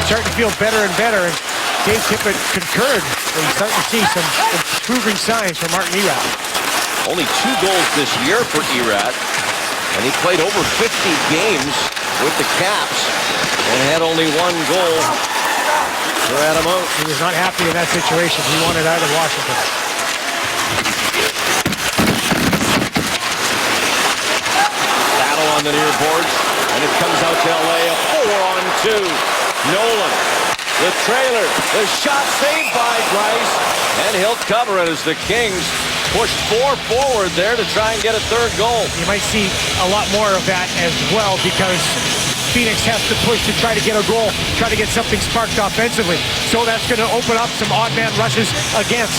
starting to feel better and better. And Dave Tippett concurred that he's starting to see some improving signs from Martin Erat. Only 2 goals this year for Erat, and he played over 50 games with the Caps and had only 1 goal for Adam Oates. He was not happy in that situation. He wanted out of Washington. Battle on the near boards, and it comes out to LA, a 4-on-2. Nolan, the trailer, the shot saved by Greiss, and he'll cover it as the Kings push 4 forward there to try and get a 3rd goal. You might see a lot more of that as well because Phoenix has to push to try to get a goal, try to get something sparked offensively. So that's going to open up some odd man rushes against.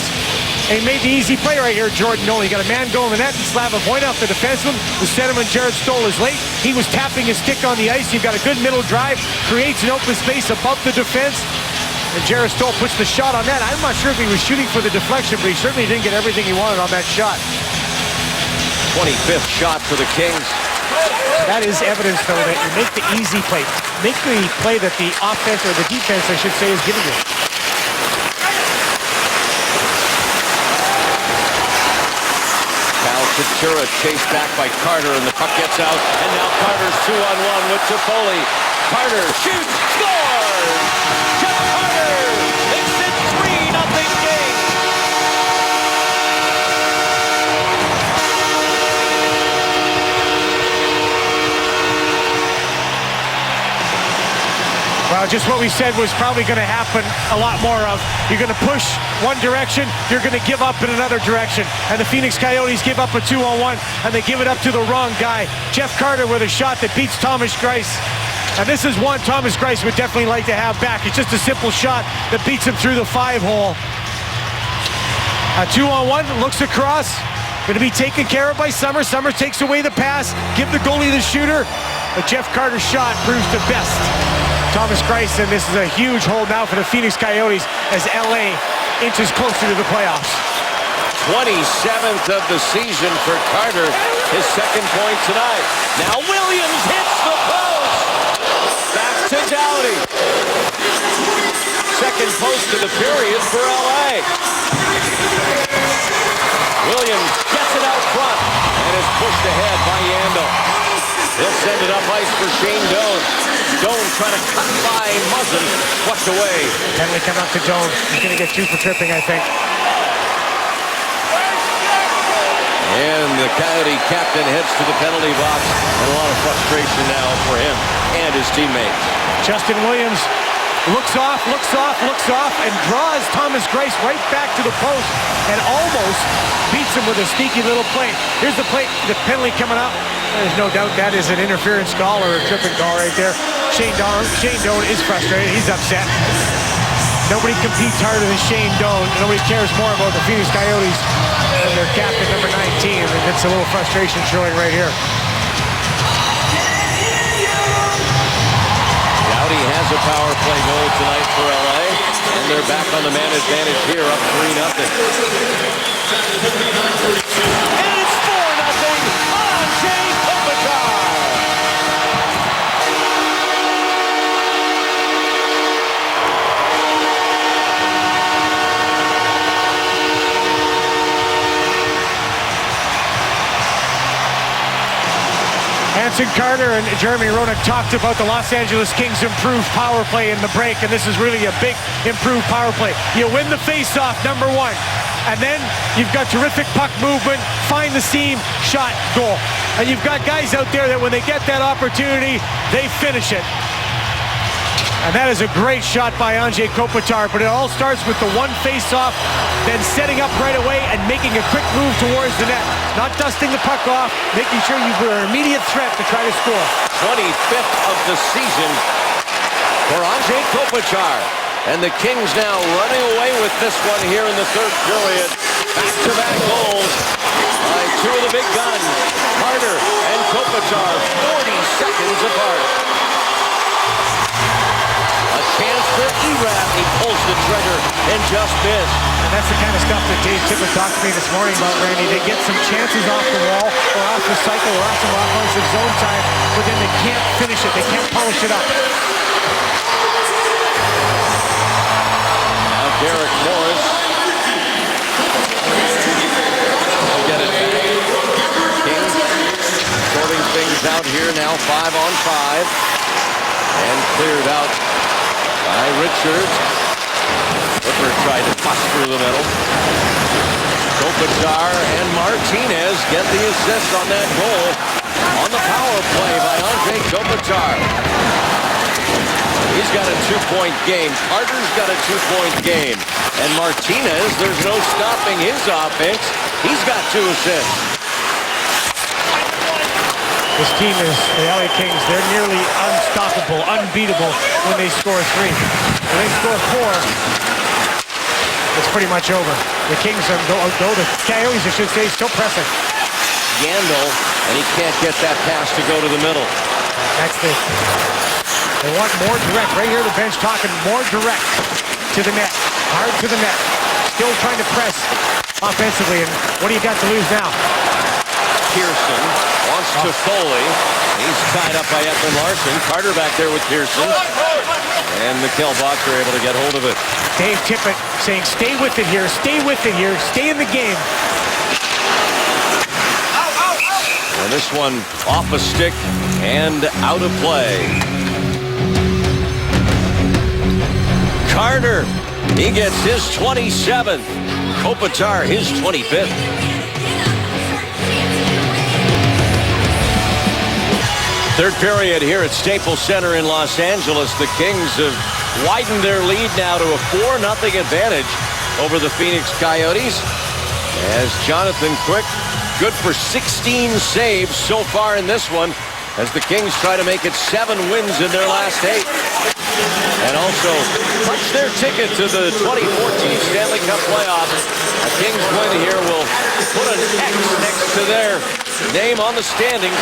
And he made the easy play right here, Jordan Nolan. You got a man goal in the net, and Slava Voinov, the defenseman. The centerman, Jared Stoll, is late. He was tapping his stick on the ice. You've got a good middle drive, creates an open space above the defense. And Jared Stoll puts the shot on that. I'm not sure if he was shooting for the deflection, but he certainly didn't get everything he wanted on that shot. 25th shot for the Kings. That is evidence, though, that you make the easy play. Make the play that the offense, or the defense, I should say, is giving you. Cal Couture chased back by Carter, and the puck gets out. And now Carter's 2-on-1 with Toffoli. Carter shoots, scores! Jeff Carter makes it 3-0 Kings. Well, just what we said was probably going to happen a lot more of. You're going to push one direction, you're going to give up in another direction. And the Phoenix Coyotes give up a 2-on-1, and they give it up to the wrong guy. Jeff Carter with a shot that beats Thomas Greiss. And this is one Thomas Greiss would definitely like to have back. It's just a simple shot that beats him through the 5-hole. A 2-on-1, looks across. Going to be taken care of by Summers. Summers takes away the pass, give the goalie the shooter. But Jeff Carter's shot proves the best. Thomas Greiss, and this is a huge hole now for the Phoenix Coyotes as LA inches closer to the playoffs. 27th of the season for Carter, his 2nd point tonight. Now Williams hits the post. Back to Doughty. 2nd post of the period for LA. Williams gets it out front and is pushed ahead by Yandel. He'll send it up ice for Shane Doan. Doan trying to cut by Muzzin, flushed away. Penalty coming up to Doan. He's going to get 2 for tripping, I think. And the Coyote captain heads to the penalty box. And a lot of frustration now for him and his teammates. Justin Williams looks off, and draws Thomas Greiss right back to the post and almost beats him with a sneaky little play. Here's the play, the penalty coming up. There's no doubt that is an interference call or a tripping call right there. Shane Doan is frustrated. He's upset. Nobody competes harder than Shane Doan. Nobody cares more about the Phoenix Coyotes than their captain, number 19. And it's a little frustration showing right here. Doughty has a power play goal tonight for LA, and they're back on the man advantage here, up 3-0. And it's 4-0 on Jay Kopitar. Anson Carter and Jeremy Roenick talked about the Los Angeles Kings' improved power play in the break, and this is really a big improved power play. You win the face-off, number 1, and then you've got terrific puck movement, find the seam, shot, goal. And you've got guys out there that when they get that opportunity, they finish it. And that is a great shot by Anze Kopitar, but it all starts with the one face-off, then setting up right away and making a quick move towards the net. Not dusting the puck off, making sure you were an immediate threat to try to score. 25th of the season for Anze Kopitar. And the Kings now running away with this one here in the third period. Back-to-back goals by two of the big guns, Carter and Kopitar, 40 seconds apart. A chance for Erap. He pulls the trigger and just missed. And that's the kind of stuff that Dave Tippett talked to me this morning about, Randy. They get some chances off the wall or off the cycle or off some offensive zone time, but then they can't finish it. They can't polish it up. Now Derek Morris will get it back. Kings sorting things out here now, 5-on-5. And cleared out by Richards. Whipper tried to bust through the middle. Kopitar and Martinez get the assist on that goal on the power play by Anze Kopitar. He's got a 2-point game. Carter's got a 2-point game. And Martinez, there's no stopping his offense. He's got 2 assists. This team is, the LA Kings, they're nearly unstoppable, unbeatable when they score 3. When they score 4, it's pretty much over. The Kings are, the Coyotes, I should say, still pressing. Yandel, and he can't get that pass to go to the middle. That's the, they want more direct. Right here, the bench talking more direct to the net, hard to the net. Still trying to press offensively, and what do you got to lose now? Pearson wants to Foley. He's tied up by Ekman Larsson. Carter back there with Pearson. And Mikkel Boedker able to get hold of it. Dave Tippett saying, stay with it here, stay with it here, stay in the game. And this one off a stick and out of play. Carter, he gets his 27th. Kopitar, his 25th. Third period here at Staples Center in Los Angeles. The Kings have widened their lead now to a 4-0 advantage over the Phoenix Coyotes. As Jonathan Quick, good for 16 saves so far in this one, as the Kings try to make it 7 wins in their last 8. And also punch their ticket to the 2014 Stanley Cup playoffs. A Kings win here will put an X next to their name on the standings,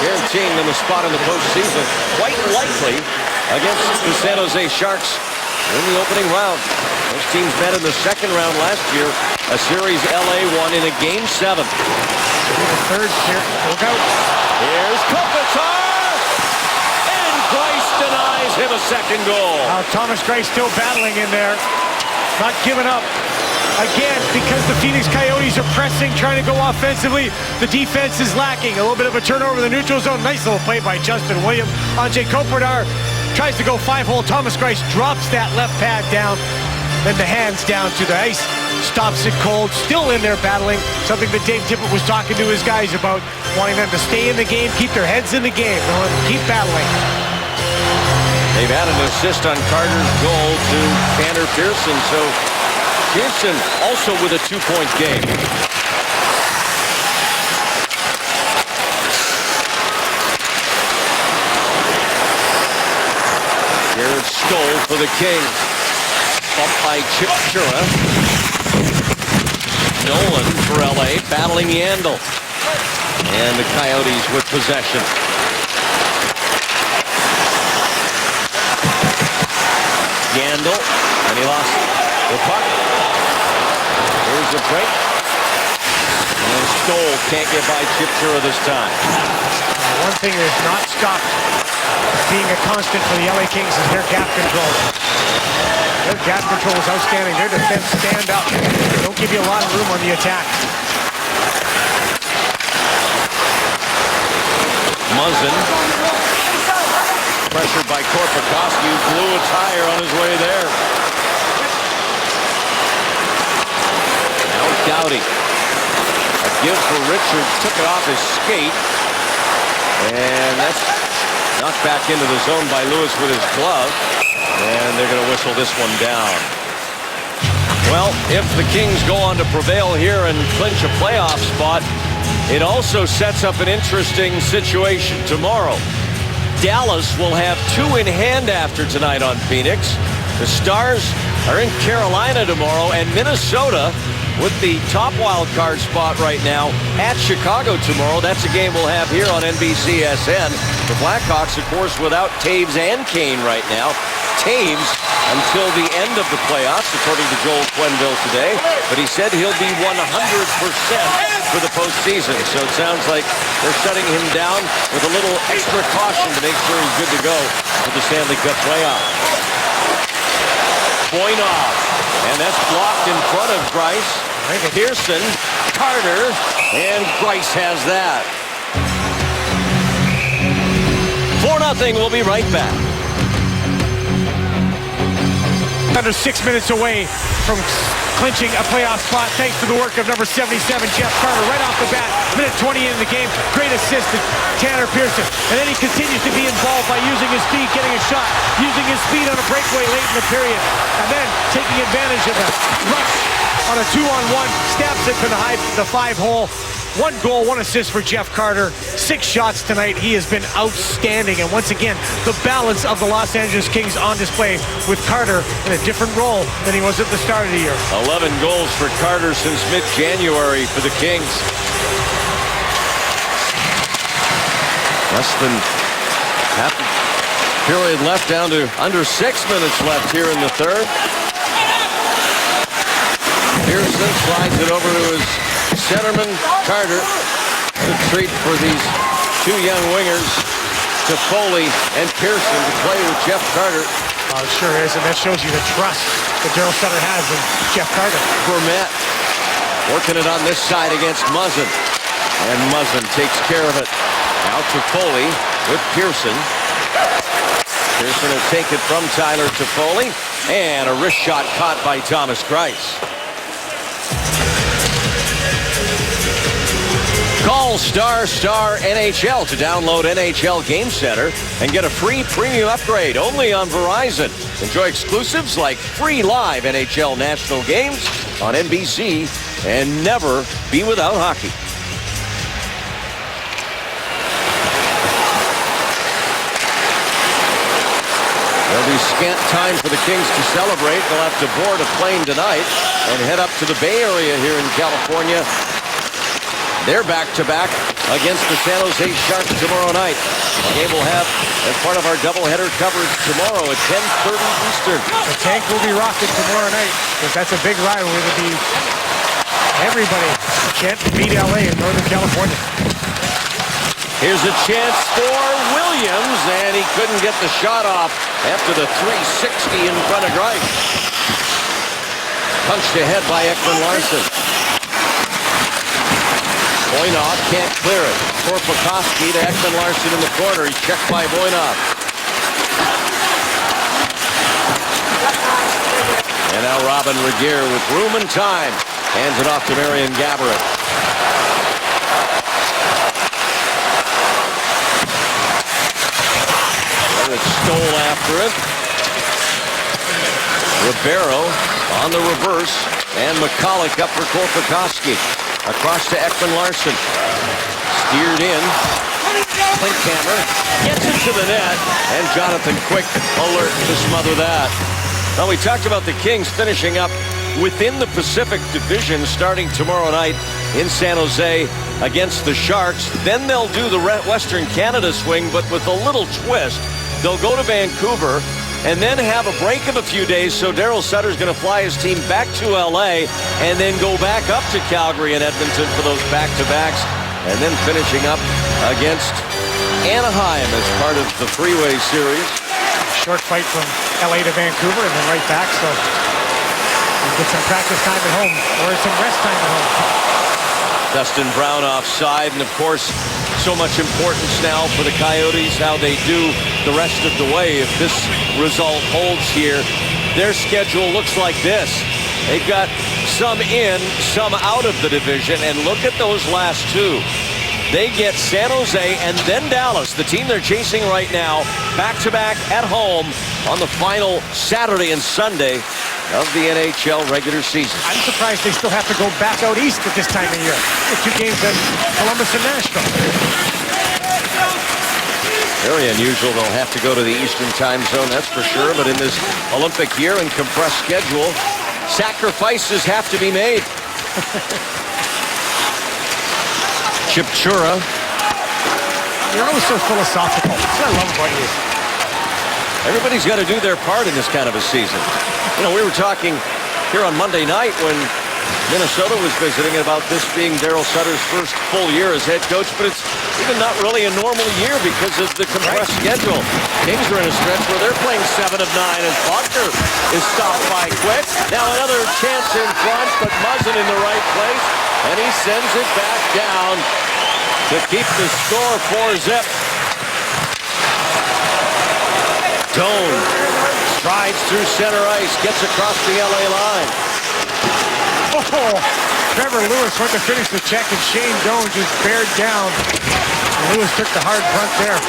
guaranteeing them a spot in the postseason, quite likely against the San Jose Sharks in the opening round. Those teams met in the second round last year, a series LA won in a Game 7. The third here, look out. Here's Kopitar, and Greiss denies him a second goal. Thomas Greiss still battling in there, not giving up. Again, because the Phoenix Coyotes are pressing, trying to go offensively, the defense is lacking. A little bit of a turnover in the neutral zone. Nice little play by Justin Williams. Anze Kopitar tries to go 5-hole. Thomas Greiss drops that left pad down. Then the hands down to the ice. Stops it cold. Still in there battling. Something that Dave Tippett was talking to his guys about. Wanting them to stay in the game, keep their heads in the game. Keep battling. They've had an assist on Carter's goal to Tanner Pearson. So Pearson also with a 2-point game. Jared Stoll for the Kings. Bumped by Chip Chura. Nolan for LA battling Yandel. And the Coyotes with possession. Yandel, and he lost the puck. Here's a break. And Stoll can't get by Chip Chura this time. One thing that has not stopped being a constant for the LA Kings is their gap control. Their gap control is outstanding. Their defense stand up. They don't give you a lot of room on the attack. Muzzin, pressured by Korpikoski, blew a tire on his way there. Now Doughty. A give for Richards, took it off his skate. And that's knocked back into the zone by Lewis with his glove. And they're going to whistle this one down. Well, if the Kings go on to prevail here and clinch a playoff spot, it also sets up an interesting situation tomorrow. Dallas will have 2 in hand after tonight on Phoenix. The Stars are in Carolina tomorrow, and Minnesota with the top wild card spot right now at Chicago tomorrow. That's a game we'll have here on NBCSN. The Blackhawks, of course, without Taves and Kane right now. Taves until the end of the playoffs, according to Joel Quenneville today. But he said he'll be 100% for the postseason. So it sounds like they're shutting him down with a little extra caution to make sure he's good to go for the Stanley Cup playoffs. Voinov, and that's blocked in front of Greiss. Pearson, Carter, and Greiss has that. 4-0, we'll be right back. Under 6 minutes away from clinching a playoff spot thanks to the work of number 77, Jeff Carter, right off the bat. Minute 20 in the game. Great assist to Tanner Pearson. And then he continues to be involved by using his speed, getting a shot, using his speed on a breakaway late in the period, and then taking advantage of a rush on a 2-on-1, stabs it to the 5-hole. 1 goal, 1 assist for Jeff Carter. 6 shots tonight. He has been outstanding. And once again, the balance of the Los Angeles Kings on display with Carter in a different role than he was at the start of the year. 11 goals for Carter since mid-January for the Kings. Less than half the period left, down to under 6 minutes left here in the third. Pearson slides it over to his centerman, Carter. Good treat for these 2 young wingers, Toffoli and Pearson, to play with Jeff Carter. Oh, it sure is, and that shows you the trust that Daryl Sutter has in Jeff Carter. Gourmet working it on this side against Muzzin. And Muzzin takes care of it. Now Toffoli with Pearson. Pearson will take it from Tyler Toffoli. And a wrist shot caught by Thomas Greiss. Call ** NHL to download NHL Game Center and get a free premium upgrade only on Verizon. Enjoy exclusives like free live NHL national games on NBC and never be without hockey. There'll be scant time for the Kings to celebrate. They'll have to board a plane tonight and head up to the Bay Area here in California. They're back-to-back against the San Jose Sharks tomorrow night. A game we'll have as part of our doubleheader coverage tomorrow at 10:30 Eastern. The tank will be rocking tomorrow night because that's a big rivalry. It'll be everybody can't beat LA in Northern California. Here's a chance for Williams, and he couldn't get the shot off after the 360 in front of Greiss. Punched ahead by Ekman-Larsson. Voinov can't clear it. Korpikoski to Ekman-Larsson in the corner. He's checked by Voinov. And now Robin Regehr with room and time. Hands it off to Marian Gaborik. And it stole after it. Ribeiro on the reverse. And McCulloch up for Korpikoski. Across to Ekman-Larsson. Steered in. Klinkhammer gets it to the net. And Jonathan Quick alert to smother that. Well, we talked about the Kings finishing up within the Pacific Division starting tomorrow night in San Jose against the Sharks. Then they'll do the Western Canada swing, but with a little twist. They'll go to Vancouver and then have a break of a few days, so Daryl Sutter's going to fly his team back to LA and then go back up to Calgary and Edmonton for those back-to-backs, and then finishing up against Anaheim as part of the three-way series. Short fight from LA to Vancouver and then right back, so you get some practice time at home or some rest time at home. Dustin Brown offside, and of course, so much importance now for the Coyotes, how they do the rest of the way. If this result holds here, their schedule looks like this. They've got some in, some out of the division, and look at those last 2. They get San Jose and then Dallas, the team they're chasing right now, back-to-back at home on the final Saturday and Sunday of the NHL regular season. I'm surprised they still have to go back out east at this time of year. The 2 games at Columbus and Nashville. Very unusual. They'll have to go to the Eastern time zone, that's for sure. But in this Olympic year and compressed schedule, sacrifices have to be made. Chipchura. You're always so philosophical. That's what I love about you. Everybody's got to do their part in this kind of a season. You know, we were talking here on Monday night when Minnesota was visiting about this being Daryl Sutter's first full year as head coach, but it's even not really a normal year because of the compressed schedule. Kings are in a stretch where they're playing 7 of 9 as Butker is stopped by Quick. Now another chance in front, but Muzzin in the right place, and he sends it back down to keep the score 4-zip. Doan strides through center ice, gets across the LA line. Oh, Trevor Lewis went to finish the check, and Shane Doan just bared down. And Lewis took the hard front there.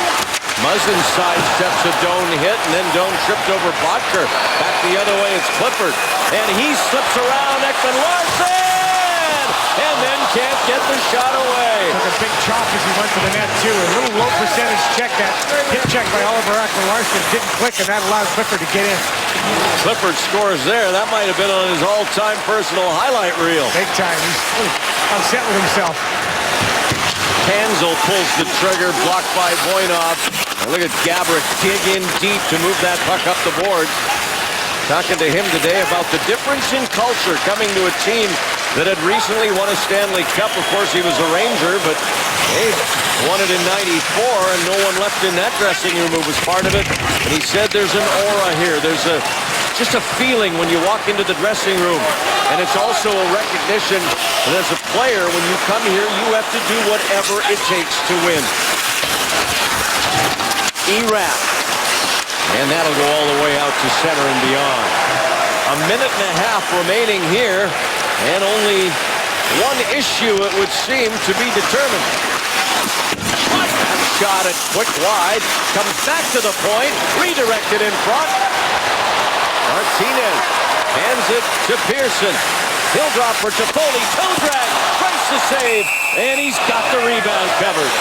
Muzzin sidesteps a Doan hit, and then Doan tripped over Butker. Back the other way, it's Clifford. And he slips around Ekman Larsson! And then can't get the shot away. Took a big chop as he went to the net, too. A little low percentage check. That hip check by Oliver Ekman Larsson didn't click, and that allowed Clifford to get in. Clifford scores there. That might have been on his all-time personal highlight reel. Big time. He's upset with himself. Hanzel pulls the trigger, blocked by Voinov. And look at Gaborik dig in deep to move that puck up the boards. Talking to him today about the difference in culture coming to a team that had recently won a Stanley Cup. Of course, he was a Ranger, but they won it in '94, and no one left in that dressing room who was part of it. And he said there's an aura here. There's just a feeling when you walk into the dressing room. And it's also a recognition that as a player, when you come here, you have to do whatever it takes to win. E-Rap. And that'll go all the way out to center and beyond. A minute and a half remaining here, and only one issue, it would seem, to be determined. Shot it quick wide, comes back to the point, redirected in front. Martinez hands it to Pearson. He'll drop for Toffoli, toe drag, tries to save, and he's got the rebound covered.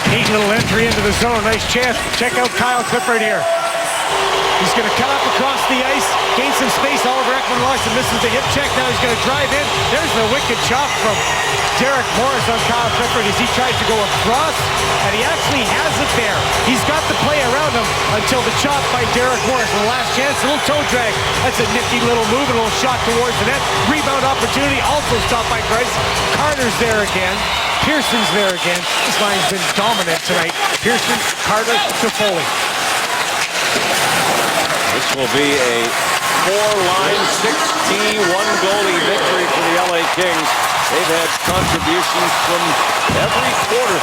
Neat little entry into the zone. Nice chance. Check out Kyle Clifford here. He's going to cut up across the ice, gain some space. Oliver Ekman Larsson misses the hip check. Now he's going to drive in. There's the wicked chop from Derek Morris on Kyle Clifford as he tries to go across, and he actually has it there. He's got the play around him until the chop by Derek Morris. And the last chance, a little toe drag. That's a nifty little move, a little shot towards the net. Rebound opportunity, also stopped by Greiss. Carter's there again. Pearson's there again. This line's been dominant tonight. Pearson, Carter, Toffoli. This will be a 4-line, 6-D, 1-goalie victory for the LA Kings. They've had contributions from every quarter.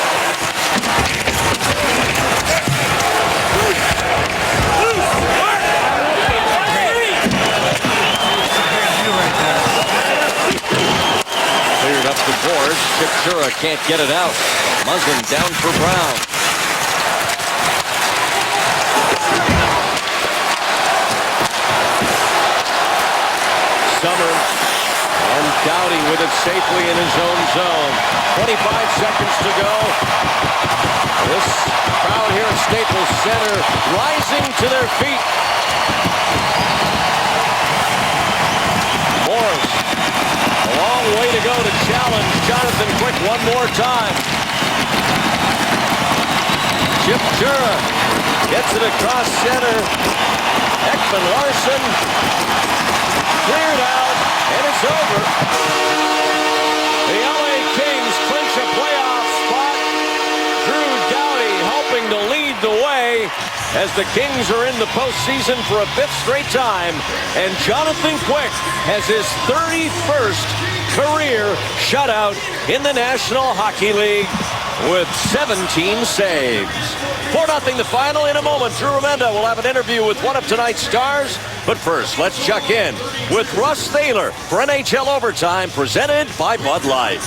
Cleared up the boards. Chipchura can't get it out. Muzzin down for Brown. Summer and Doughty with it safely in his own zone. 25 seconds to go. This crowd here at Staples Center rising to their feet. Morris, a long way to go to challenge Jonathan Quick one more time. Chipchura gets it across center. Ekman Larsson cleared out, and it's over. The LA Kings clinch a playoff spot. Drew Doughty helping to lead the way as the Kings are in the postseason for a 5th straight time. And Jonathan Quick has his 31st career shutout in the National Hockey League with 17 saves. 4-0 the final in a moment. Drew Remenda will have an interview with one of tonight's stars. But first, let's check in with Russ Thaler for NHL Overtime, presented by Bud Light.